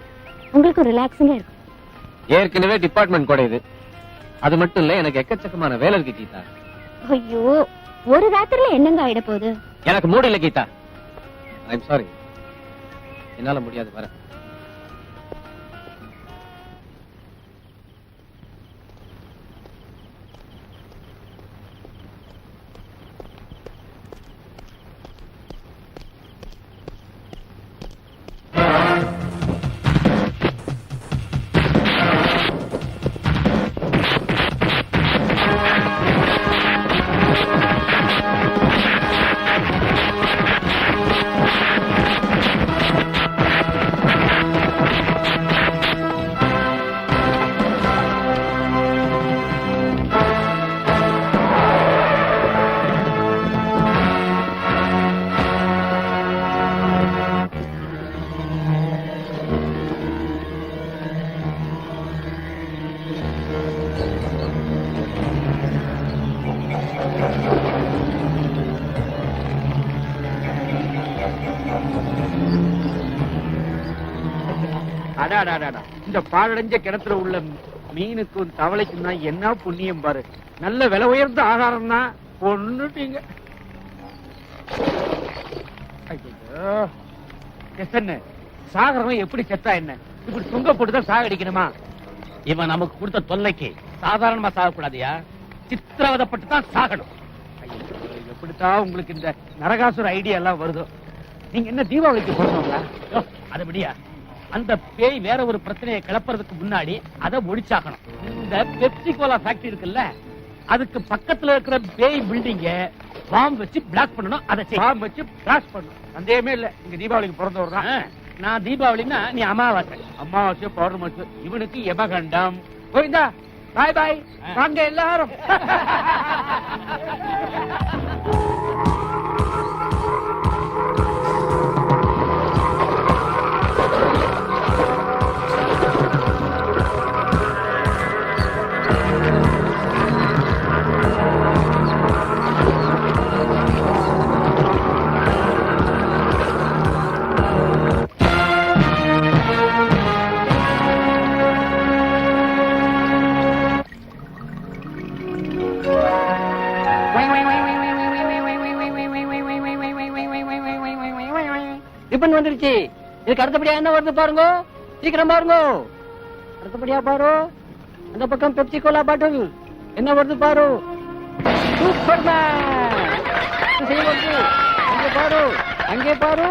உங்களுக்கு ரிலாக்ஸிங்கா இருக்கும். ஏற்கனவே டிபார்ட்மெண்ட் கூட இது. அது மட்டும் இல்ல, எனக்கு எக்கச்சக்கமான வேலை இருக்கு கீதா. ஐயோ, ஒரு ராத்திரில என்னங்க ஆயிட போகுது? எனக்கு மூடு இல்ல கீதா. ஐம் சாரி, என்னால முடியாது. வர இந்த பாழடைஞ்ச கிணத்துல உள்ள மீனுக்கும் தவளைக்கும் தான் என்ன புண்ணியம் பாரு. நல்ல விலை உயர்ந்த ஆகாரம் தான் கொன்னுட்டீங்க. சாகரவன் எப்படி செத்தா என்ன? இப்படி துங்க போட்டுதான் சாகடிக்கணுமா? இவன் நமக்கு கொடுத்த தொல்லைக்கு சாதாரணமா சாகக்கூடாதியா, சித்திரவதப்பட்டு தான் சாகணும். எப்படித்தான் உங்களுக்கு இந்த நரகாசுர ஐடியா எல்லாம் வருதோ? நீங்க என்ன தீபாவளிக்கு போடுறோங்களா? அது முடியா, அந்த பேய் வேற ஒரு பிரச்சனையை கிளப்புறதுக்கு முன்னாடி அதை ஒழிச்சாகணும். இந்த பெப்சி கோலா ஃபேக்டரி இருக்குல்ல, அதுக்கு பக்கத்துல இருக்கிற பேய் பில்டிங்க பாம்பு வச்சு பிளாக் பண்ணணும். அதை பாம்பு வச்சு பிளாஸ்ட் பண்ணணும். சந்தேகமே இல்ல. இங்க தீபாவளிக்கு பிறந்தவர் தான். நான் தீபாவளின்னா நீ அமாவாசை. அமாவாசை பௌர்ணமாசை. இவனுக்கு யமகண்டம். கோவிந்தா பாய் பாய். வாங்க எல்லாரும். ரிப்பன் வந்துருச்சு. இதுக்கு அடுத்தபடியா என்ன வருது பாருங்க. சீக்கிரம் பாருங்க. அடுத்தபடியா பாரு. அந்த பக்கம் பெப்சி கோலா பாட்டில் என்ன வருது பாரு. சூப்பர்மேன். அங்கே பாரு, அங்கே பாரு.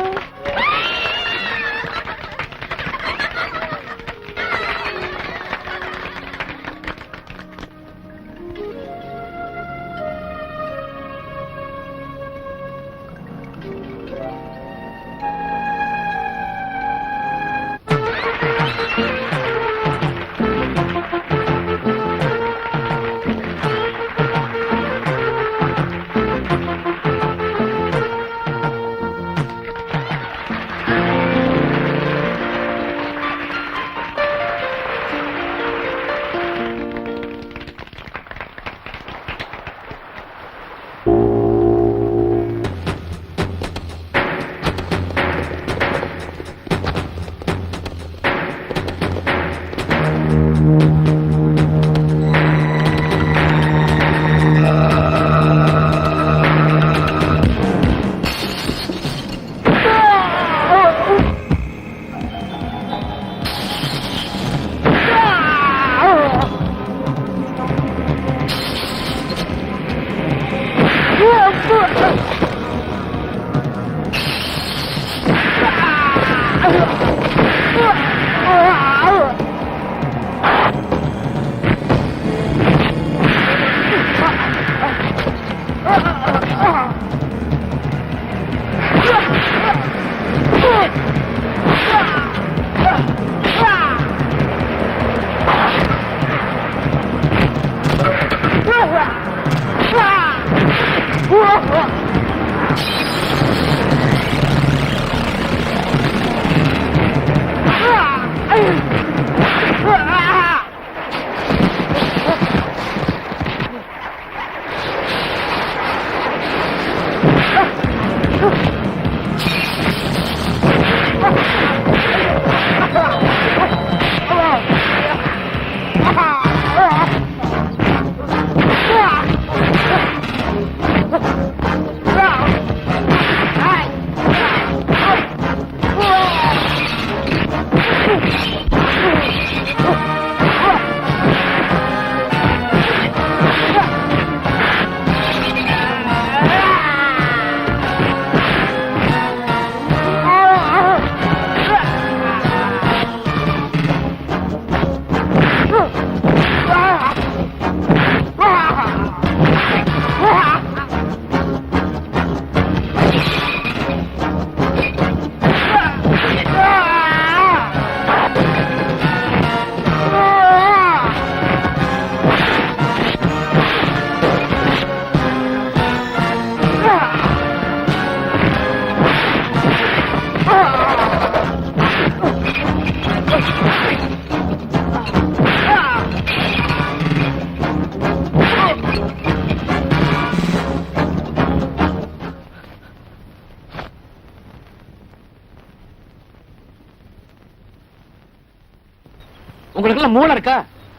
உங்களுக்கு மூளை இருக்கா?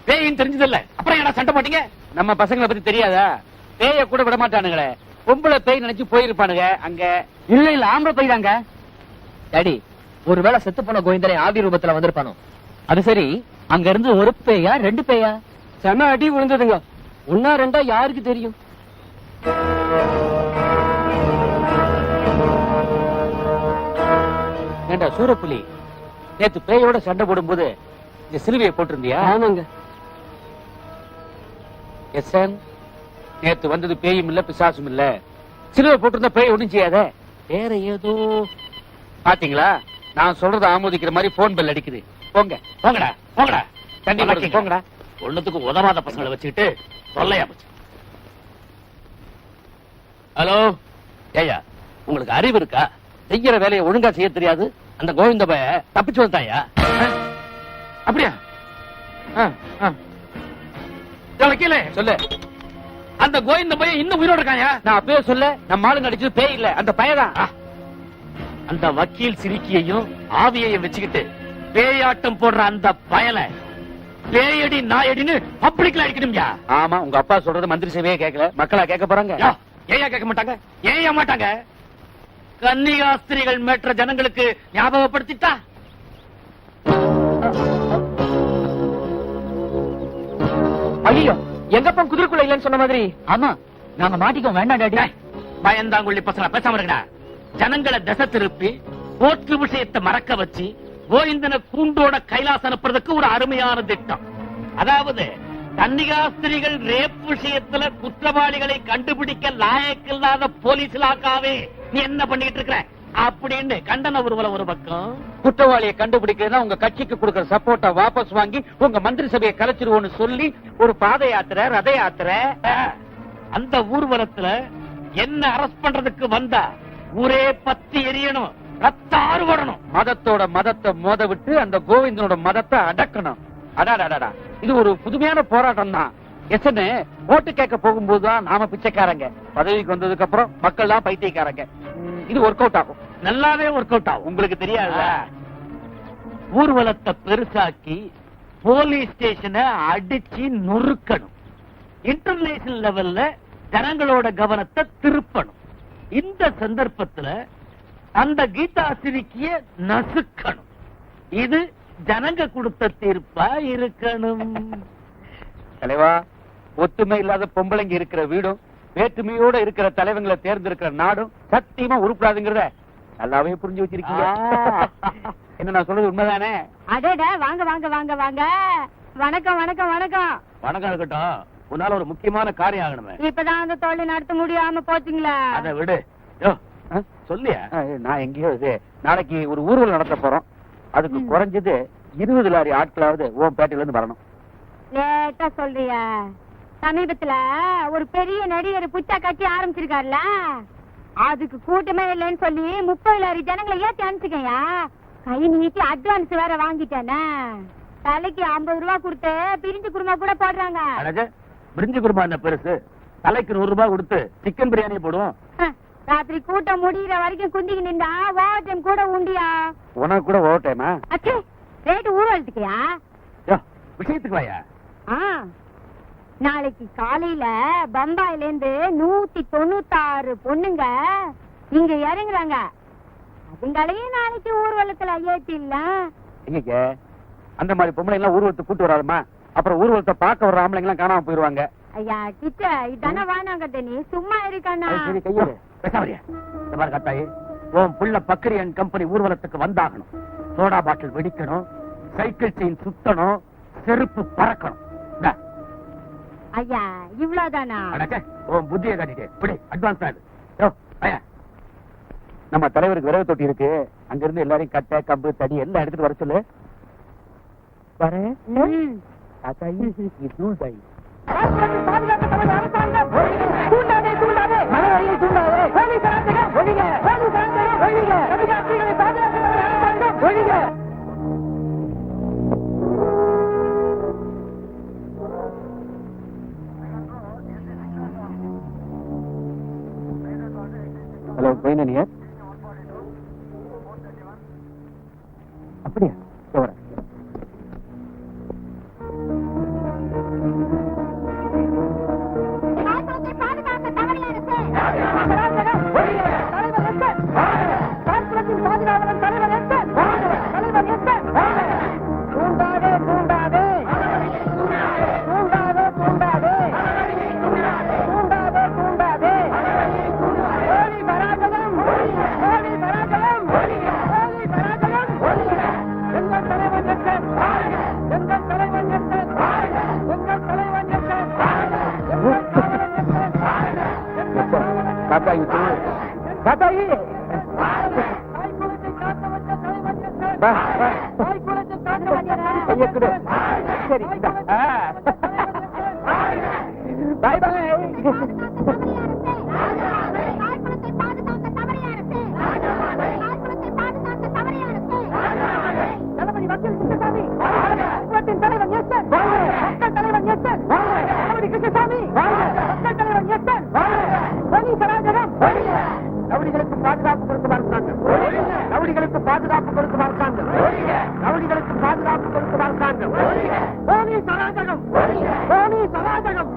பேயின்னு தெரிஞ்சது இல்ல, அப்புறம் என்ன சண்டை போட்டீங்க? நம்ம பசங்களை பத்தி தெரியாதா? பேய கூட விட மாட்டானுங்களே. பொம்பளை பேய் நினைச்சு போயிருப்பானுங்க அங்க. இல்ல இல்ல, ஆம்பளை போய் தாங்க. டாடி, ஒருவேளை செத்து போன கோவிந்தனை ஆவி ரூபத்துல வந்திருப்பானோ. அது சரி, அங்க இருந்து ஒரு பேயா ரெண்டு பேயா? செம அடி விழுந்ததுங்க. ஒன்னா ரெண்டா யாருக்கு தெரியும்? ஏண்டா சூரப்புலி, நேத்து பேயோட சண்டை போடும்போது இந்த சிலுவையை போட்டிருந்தியா? ஆமாங்க. எஸ் நேத்து வந்தது பேயும் இல்ல பிசாசும் இல்ல, சிலுவை போட்டிருந்தா பேய் ஒண்ணும் செய்யாத. வேற ஏதோ பாத்தீங்களா? நான் சொல்றத ஆமோதிக்கிற மாதிரி போன் பெல் அடிக்குது. போங்க போங்கடா போங்கடா. தண்ணி கொடுங்க, போங்கடா. ஒண்ணுத்துக்கு உதவாத பசங்களை வச்சுக்கிட்டு தொல்லையா போச்சு. ஹலோ, ஏயா உங்களுக்கு அறிவு இருக்கா? செய்யற வேலையை ஒழுங்கா செய்ய தெரியாது. அந்த கோவிந்த பய தப்பிச்சு வந்தாயா? அப்படியா? கீழே சொல்லு. அந்த கோவிந்த பையன் இன்னும் உயிரோட இருக்காயா? நான் அப்பவே சொல்ல, நம்ம ஆளுங்க அடிச்சது பேய் இல்ல, அந்த பையதான். அந்த வக்கீல் சிரிக்கியையும் ஆவியையும் வச்சுக்கிட்டு பேயாட்டம் போடுற அந்த பயலை பேயடி நாயடின்னு பப்ளிக்ல அடிக்கணும்யா. ஆமா, உங்க அப்பா சொல்றது மந்திரி சபையே கேட்கல, மக்களா கேட்க போறாங்க. ஏயா கேட்க மாட்டாங்க? ஏயா மாட்டாங்க? கன்னிகாஸ்திரிகள் மேற்ற ஜனங்களுக்கு ஞாபகப்படுத்திட்டா ஐயோ, எங்கப்பா குதிரைக்குள்ள இல்லன்னு சொன்ன மாதிரி. ஆமா, நாங்க மாட்டிக்கோ. வேண்டாம் டாடி. பயந்தாங்குள்ளி பசங்க பேசாம இருக்கடா. ஜனங்களை திசை திருப்பி போற்று விஷயத்தை மறக்க வச்சு கோவிந்தனை கூண்டோட கைலாசம் அனுப்புறதுக்கு ஒரு அருமையான திட்டம். அதாவது கன்னிகாஸ்திரிகள் ரேப் விஷயத்துல குற்றவாளிகளை கண்டுபிடிக்க லாயக்கில்லாத போலீஸ் இலாக்காவே நீ என்ன பண்ணிட்டு இருக்கிற அப்படின்னு கண்டன ஊர்வலம் ஒரு பக்கம். குற்றவாளியை கண்டுபிடிக்கிறதா உங்க கட்சிக்கு கொடுக்கிற சப்போர்ட்டை வாபஸ் வாங்கி உங்க மந்திரி சபையை கலைச்சிருவோம்னு சொல்லி ஒரு பாத யாத்திரை, ரத யாத்திரை. அந்த ஊர்வலத்துல என்ன அரெஸ்ட் பண்றதுக்கு வந்தா ஊரே பத்தி எரியணும், ரத்த ஆறுபடணும். மதத்தோட மதத்தை மோத விட்டு அந்த கோவிந்தனோட மதத்தை அடக்கணும். அடாடாடா, இது ஒரு புதுமையான போராட்டம் தான். எஸ்ன்னு ஓட்டு கேட்க போகும்போதுதான் நாம பிச்சைக்காரங்க, பதவிக்கு வந்ததுக்கு அப்புறம் மக்கள் தான் பைத்தியக்காரங்க. இது ஒர்க் அவுட் ஆகும், நல்லாவே ஒர்க் அவுட் ஆகும். உங்களுக்கு தெரியாது, ஊர்வலத்தை பெருசாக்கி போலீஸ் ஸ்டேஷனை அடிச்சு நொறுக்கணும். இன்டர்நேஷனல் லெவல்ல ஜனங்களோட கவனத்தை திருப்பணும். இந்த சந்தர்ப்பத்துல அந்த கீதாசிரிக்கிய நசுக்கணும். இது ஜனங்க கொடுத்த தீர்ப்பா இருக்கணும். தலைவா, ஒத்துமை இல்லாத பொம்பளைங்க இருக்கிற வீடும் வேற்றுமையோட இருக்கிற தலைவங்களை தேர்ந்தெடுக்கிற நாடும் சத்தியமா உருப்படாதுங்கிறத நல்லாவே புரிஞ்சு வச்சிருக்கீங்க. என்ன நான் சொல்றது உண்மைதானே? அடடா, வாங்க வாங்க வாங்க வாங்க. வணக்கம் வணக்கம் வணக்கம். வணக்கம் இருக்கட்டும். உன்னால ஒரு முக்கியமான காரியம் ஆகணுமே. இப்பதான் அந்த தொழில் நடத்த முடியாம போச்சுங்களா? அதை விடு. சொல்லியா? நான் எங்கேயோ இது நாளைக்கு ஒரு ஊர்வலம் நடத்த போறோம். அதுக்கு குறைஞ்சது 20 லாரி ஆட்களாவது உன் பேட்டையில இருந்து வரணும். லேட்டா சொல்றியா? சமீபத்துல ஒரு பெரிய நடிகர் புத்தா கட்சி ஆரம்பிச்சிருக்காருல, அதுக்கு கூட்டமே இல்லைன்னு சொல்லி 30 லாரி ஜனங்களை ஏத்தி அனுப்பிச்சுக்கையா. கை நீட்டி அட்வான்ஸ் வேற வாங்கிட்டேனே. தலைக்கு 50 ரூபாய் கொடுத்து பிரிஞ்சு குருமா கூட போடுறாங்க. பிரிஞ்சு குருமா என்ன பெருசு? தலைக்கு 100 ரூபாய் கொடுத்து சிக்கன் பிரியாணி போடுவோம். ராத்திரி கூட்டம் முடிகிற வரைக்கும் குந்திக்கு நின்றா ஓவர் டைம் கூட உண்டியா? உனக்கு கூட ஓவர் டைமா? அச்சே, ரேட்டு ஊழலுக்குயா? விஷயத்துக்கு வாயா. நாளைக்கு காலையில பம்பாயில இருந்து 196 பொண்ணுங்க இங்க இறங்குறாங்க. அதுங்களையும் நாளைக்கு ஊர்வலத்துல ஏத்தில்ல. எங்க அந்த மாதிரி பொம்பளை எல்லாம் ஊர்வலத்தை கூட்டு வராதுமா? அப்புறம் ஊர்வலத்தை பார்க்க வர்ற ஆம்பளைங்க எல்லாம் காணாம போயிருவாங்க. ஐயா கிட்ட இதானே வானாங்க, நீ சும்மா இருக்கானா? சரி, கையில பேசாமரியா. இந்த மாதிரி கட்டாயி உன் புள்ள பக்கரி அண்ட் கம்பெனி ஊர்வலத்துக்கு வந்தாகணும். சோடா பாட்டில் வெடிக்கணும், சைக்கிள் செயின் சுத்தணும், செருப்பு பறக்கணும். ஐயா இவ்வளவுதானா? உன் புத்தியை காட்டிட்டு இப்படி அட்வான்ஸ் ஆகுது. நம்ம தலைவருக்கு விரவு தொட்டி இருக்கு, அங்க இருந்து எல்லாரையும் கட்டை கம்பு தடி எல்லாம் எடுத்துட்டு வர சொல்லு. வரேன். ஹலோ, கோயிந்தனியா? அப்படியா? வரேன். காக்கா இங்க சரி பாய் பாய். ரவுடிகளுக்கு பாதுகாப்பு கொடுக்குவாங்க. ரவுடிகளுக்கு பாதுகாப்பு கொடுக்குவாங்க. ரவுடிகளுக்கு பாதுகாப்பு கொடுக்குவாங்க. போலீஸ் அராஜகம், போலீஸ் அராஜகம்,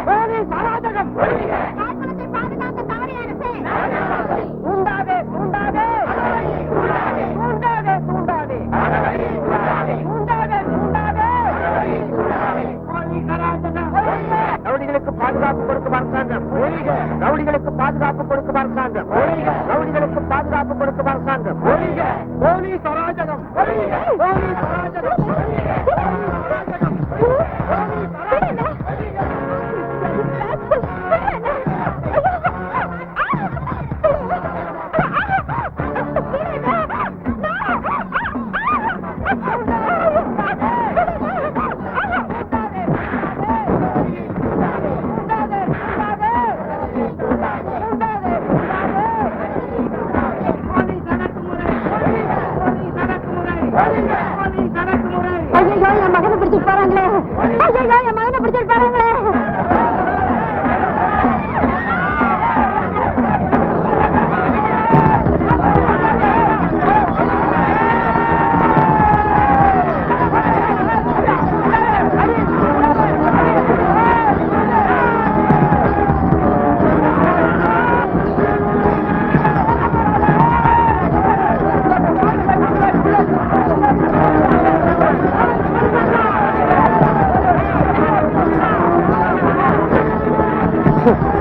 போலீஸ் அராஜகம். தூண்டாதே தூண்டாதே தூண்டாதே தூண்டாதே தூண்டாதே தூண்டாதே. போலீஸ் அராஜகம். ரவுடிகளுக்கு பாதுகாப்பு கொடுக்குவாங்க. ரவுடிகளுக்கு பாதுகாப்பு கொடுக்குவாங்க. ரவுடிகளுக்கு பாதுகாப்பு கொடுக்குவாங்க. போலீஸ் அராஜகம், போலீஸ் அராஜகம். ஐயோ என் மகனை பிடிச்சிட்டு போறாங்களே, ஐயோ என் மகனை பிடிச்சிட்டு போறாங்களே.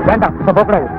வேண்டாம், இப்ப போகக்கூடாது.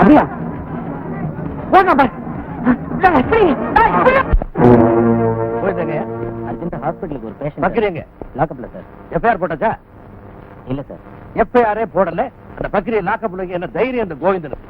அப்படியா? ஹாஸ்பிட்டலுக்கு ஒரு பேஷண்ட் பக்கிரிங்க லாக்அப்ல சார். எஃப்ஐஆர் போட்டாச்சா? இல்ல சார். எஃப்ஐஆரே போடல. அந்த பக்கிரியை லாக்கப்ல என்ன தைரியம் அந்த கோவிந்தன்?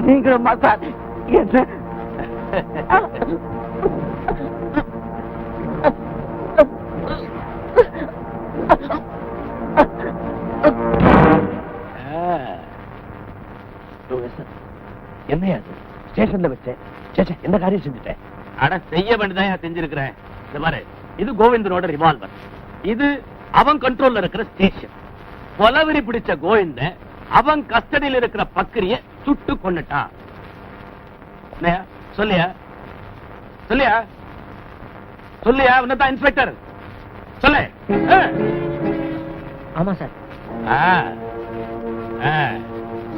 நீங்களும் மசாஜ் என்ன என்னையா ஸ்டேஷன்ல வச்சேன் என்ன காரியம் செஞ்சுட்டேன்? அட செய்ய வேண்டியதான் செஞ்சிருக்கிறேன். இந்த பாரு, இது கோவிந்தனோட ரிவால்வர், இது அவன் கண்ட்ரோல்ல இருக்கிற ஸ்டேஷன். கொலவெறி பிடிச்ச கோவிந்தன் அவன் கஸ்டடியில் இருக்கிற பக்கிரிய சுட்டு கொன்னுட்டான். என்னய்யா? சொல்லியா சொல்லியா சொல்லியா உன்னதான் இன்ஸ்பெக்டர் சொல்லு. ஆமா சார்.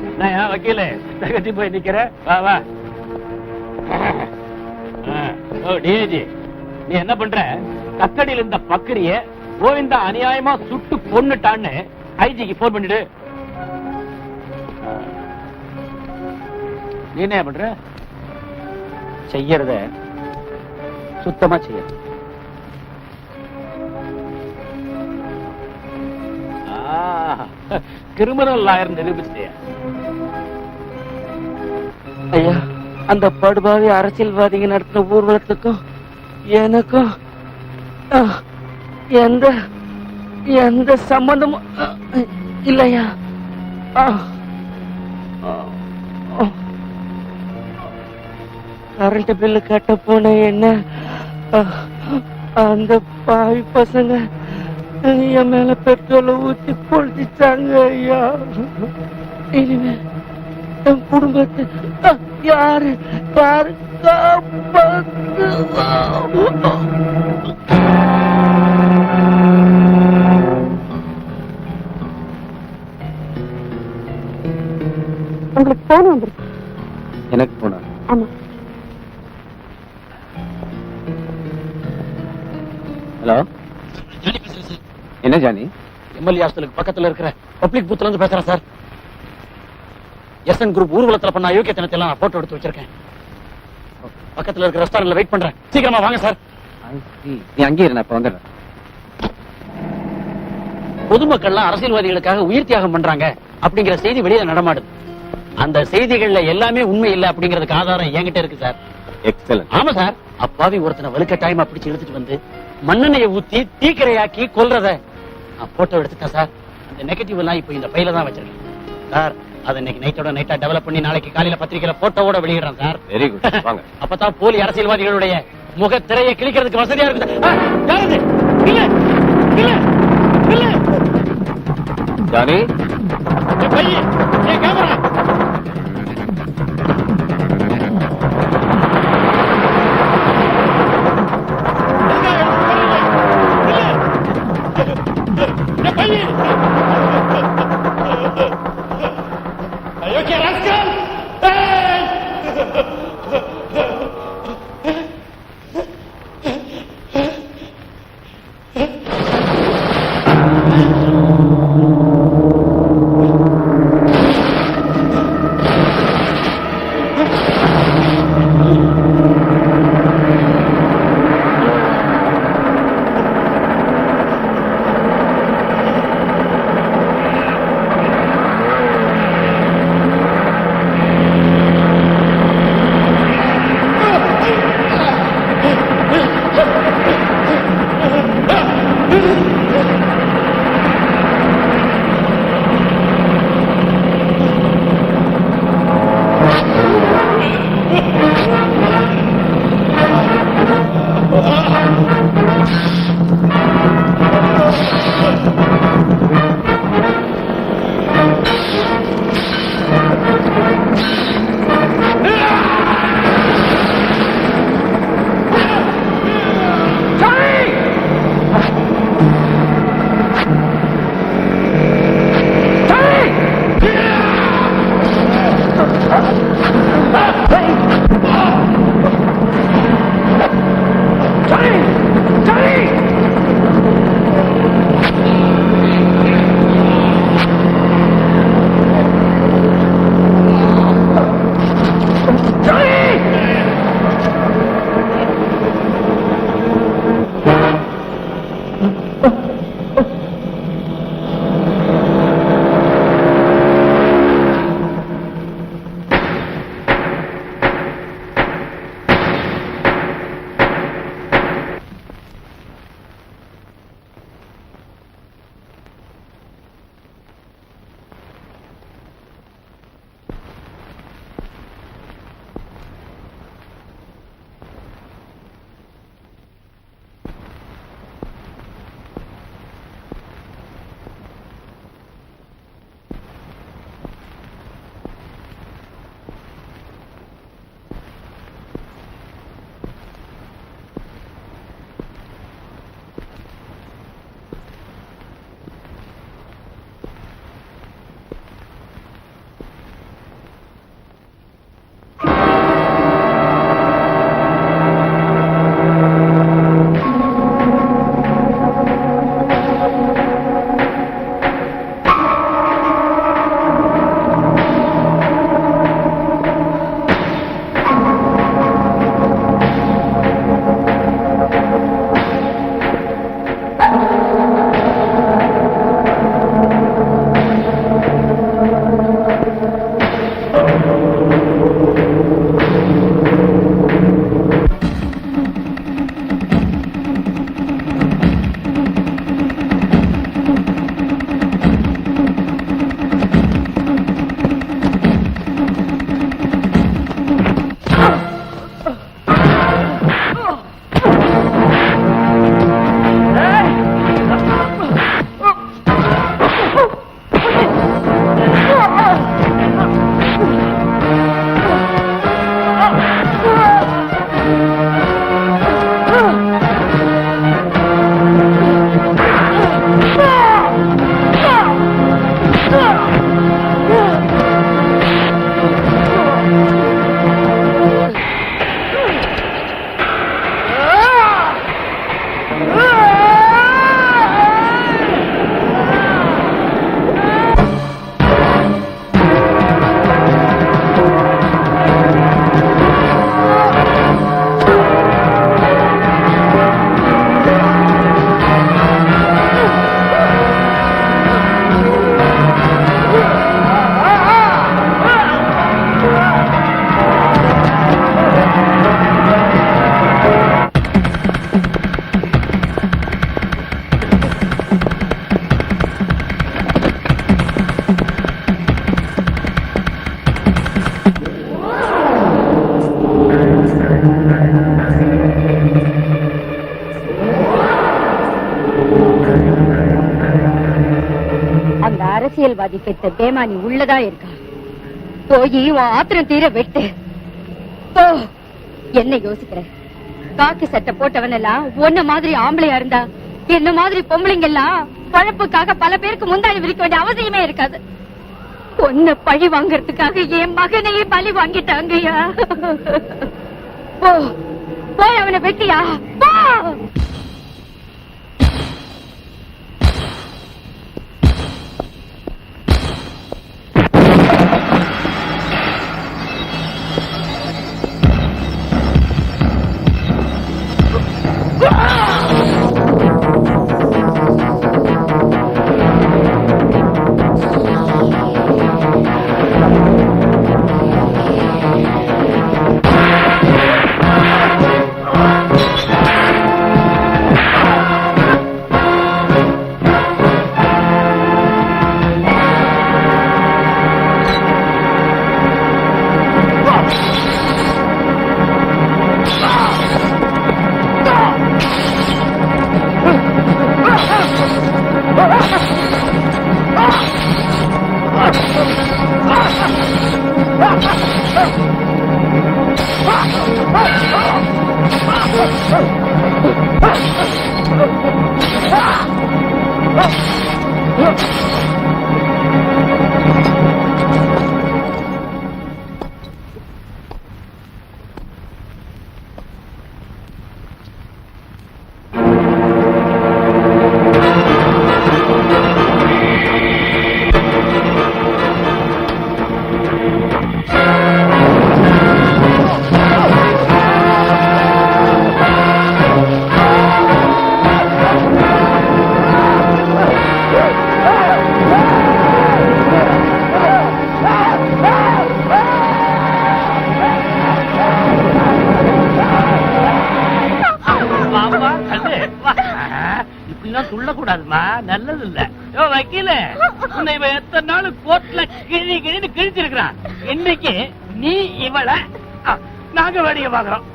என்னய்யா வக்கீலே தகச்சி போய் நிக்கிற? வா வா. ஓ டிஏஜி, நீ என்ன பண்ற? கஸ்டடியில் இருந்த பக்கரிய கோவிந்தா அநியாயமா சுட்டு கொன்னுட்டான்னு ஐஜிக்கு போன் பண்ணிடு. நீ என்ன பண்ற? செய்யறத சுத்தமா செய்ய. கிரிமினல் லாயர் நிரூபிச்சிட்டியா? ஐயா, அந்த படுபாவி அரசியல்வாதிங்க நடத்தின ஊர்வலத்துக்கும் எனக்கும் எந்த எந்த சம்பந்தமும் இல்லையா? கரண்ட் பில்லு கட்ட போன என்ன அந்த பாவி பசங்க என் மேல பெட்ரோலை ஊத்தி பொழிச்சாங்க ஐயா. இனிமே என் குடும்பத்தை யாரு யாரு காப்பாத்துவா? உங்களுக்கு போன் வந்துருக்கு. எனக்கு போனா? ஆமா. ஹலோ, என்ன ஜானி? எம்எல்ஏ ஹாஸ்டலுக்கு பக்கத்துல இருக்கிற பப்ளிக் பூத்ல இருந்து பேசுறேன் சார். எஸ்என் குரூப் ஊர்வலத்துல பண்ண அயோக்கியத்தனத்தை எல்லாம் போட்டோ எடுத்து வச்சிருக்கேன். பக்கத்துல இருக்கிற ரெஸ்டாரண்ட்ல வெயிட் பண்றேன். சீக்கிரமா வாங்க சார். நீ அங்கே இரு, நான் இப்ப வந்துடுறேன். பொதுமக்கள்லாம் அரசியல்வாதிகளுக்காக உயிர் தியாகம் பண்றாங்க அப்படிங்கிற செய்தி வெளியில நடமாடுது. அந்த செய்திகள்ல எல்லாமே உண்மை இல்ல அப்படிங்கறதுக்கு ஆதாரம் என்கிட்ட இருக்கு சார். எக்ஸலன்ட். ஆமா சார், அப்பாவி ஒருத்தனை வலுக்கட்டாயமா பிடிச்சு இழுத்துட்டு வந்து மண்ணெண்ணையை ஊத்தி தீக்கிரையாக்கி கொல்றத நான் போட்டோ எடுத்துட்டேன் சார். அந்த நெகட்டிவ் எல்லாம் இப்ப இந்த பையில தான் வச்சிருக்கேன் சார். அதை இன்னைக்கு நைட்டா டெவலப் பண்ணி நாளைக்கு காலையில பத்திரிகையில போட்டோவோட வெளியிடுறேன் சார். வெரி குட், வாங்க. அப்பதான் போலி அரசியல்வாதிகளுடைய முக திரையை கிழிக்கிறதுக்கு வசதியா இருக்குது. ஜானி, கேமரா மந்திரவாதி பெத்த பேமானி உள்ளதா இருக்கா. போய் உன் ஆத்திரம் தீர வெட்டு. போ. என்ன யோசிக்கிற? காக்கி சட்டை போட்டவன் எல்லாம் ஒன்ன மாதிரி ஆம்பளையா இருந்தா என்ன மாதிரி பொம்பளைங்க எல்லாம் பழப்புக்காக பல பேருக்கு முந்தாடி விரிக்க வேண்டிய அவசியமே இருக்காது. பொண்ண பழி வாங்கறதுக்காக என் மகனையே பழி வாங்கிட்டாங்கய்யா. போ போய் அவனை வெட்டியா. போ. துள்ளக்கூடாதுமா, நல்லது இல்ல. வக்கீல உன்னை இவன் எத்தனை நாள் கோர்ட்ல கிழின்னு கிழிச்சிருக்கிறான். இன்னைக்கு நீ இவளை நாங்க வேடிக்கை பாக்குறோம்.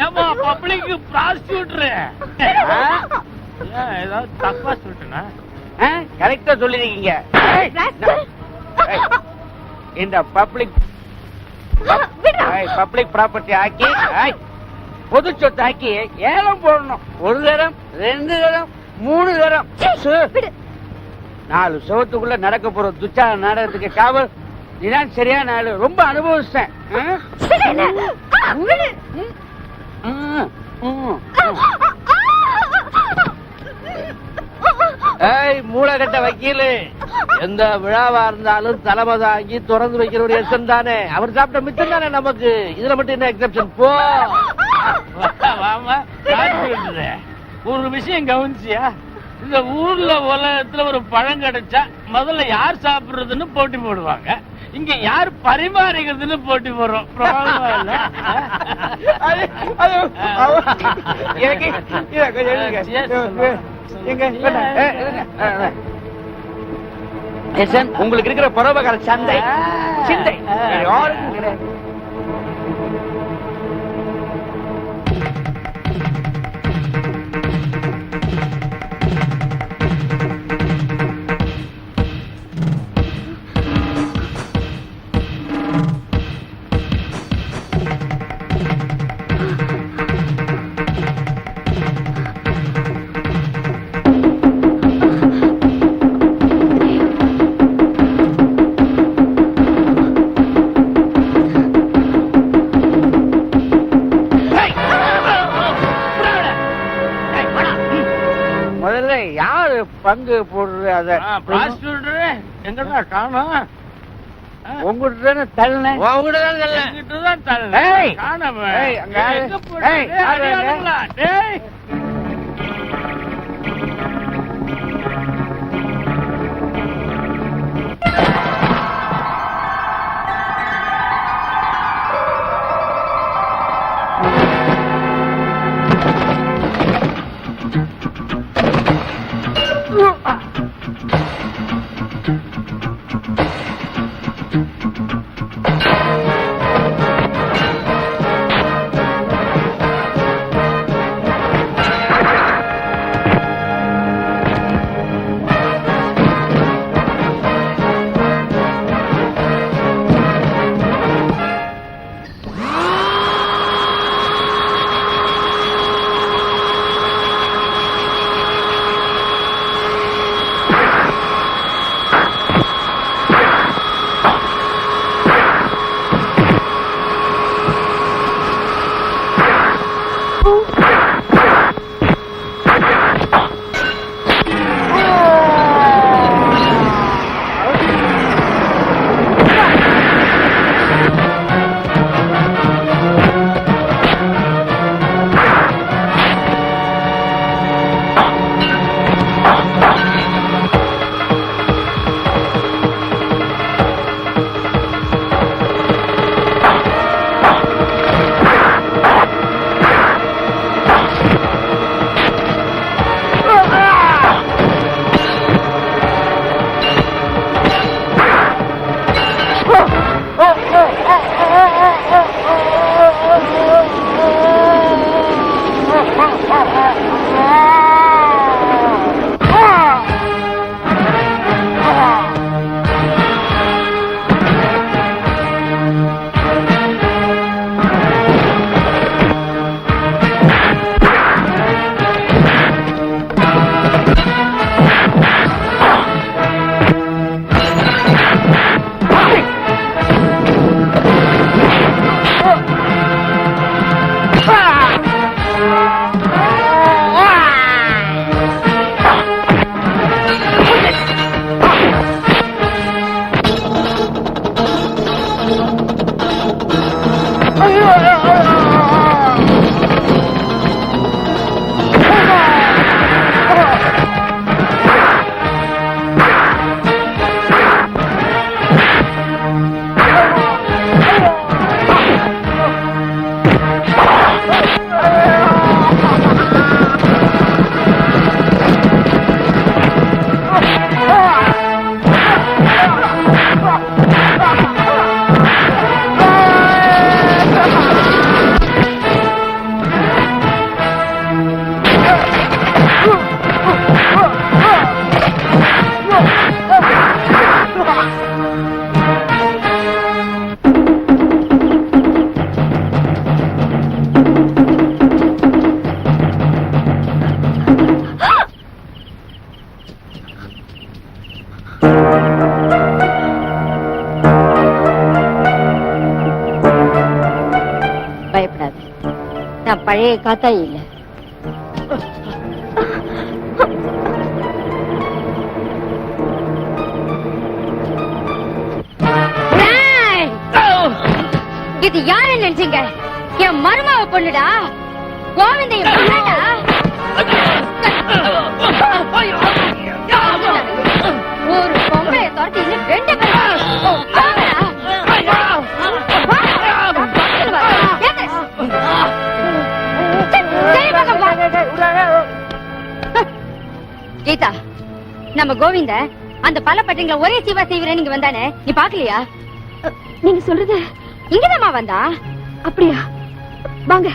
ஏமா பப்ளிக் ப்ராசிக்யூட்டர் ஏதாவது தப்பா சொல்லிட்டேனா? கரெக்டா சொல்லிருக்கீங்க. இந்த பப்ளிக் ப்ராப்பர்ட்டி ஆக்கி பொது சொத்து ஆக்கி ஏலம் போடணும். ஒரு தரம், 2 தரம், 3 தரம். 4 சவத்துக்குள்ள நடக்க போற துச்சார நாடகத்துக்கு காவல் நீதான் சரியான ஆளு. ரொம்ப அனுபவிச்சேன். மூளைகட்ட வக்கீலு, எந்த விழாவா இருந்தாலும் தலைமை தாங்கி திறந்து வைக்கிற ஒரு எச்சம் தானே. அவர் சாப்பிட்ட மிச்சம் தானே நமக்கு. இதுல மட்டும் என்ன எக்ஸப்ஷன்? போ. ஒரு விஷயம் கவனிச்சியா? இந்த ஊர்ல உலகத்துல ஒரு பழம் கிடைச்சா முதல்ல யார் சாப்பிடுறதுன்னு போட்டி போடுவாங்க. இங்க யார் பரிமாறிக்கிறதுன்னு போட்டி போடுறோம். உங்களுக்கு இருக்கிற பரோபகார சந்தை சிந்தை யாருக்கும் கிடையாது. பங்கு போடுறது அத எங்கடா காணோம். உங்ககிட்ட தானே தள்ளனேன். உங்ககிட்ட தான் தள்ளனேன். என்கிட்ட தான் தள்ளனேன். காணோம். டேய் பயப்படாது, நான் பழைய காத்தாயி இல்ல. இது யாரு நினைச்சீங்க? என் மருமாவ பொண்ணுடா, கோவிந்தைய பொண்ணுடா. ஒரு பொம்பளைய துரத்தி இன்னும் 2 பேர். கீதா, நம்ம கோவிந்த அந்த பலப்பட்டங்களை ஒரே சீவா செய்வரேன்னு இங்க வந்தானே, நீ பாக்கலையா? நீங்க சொல்றது இங்கதாம்மா வந்தா. அப்படியா? வாங்க.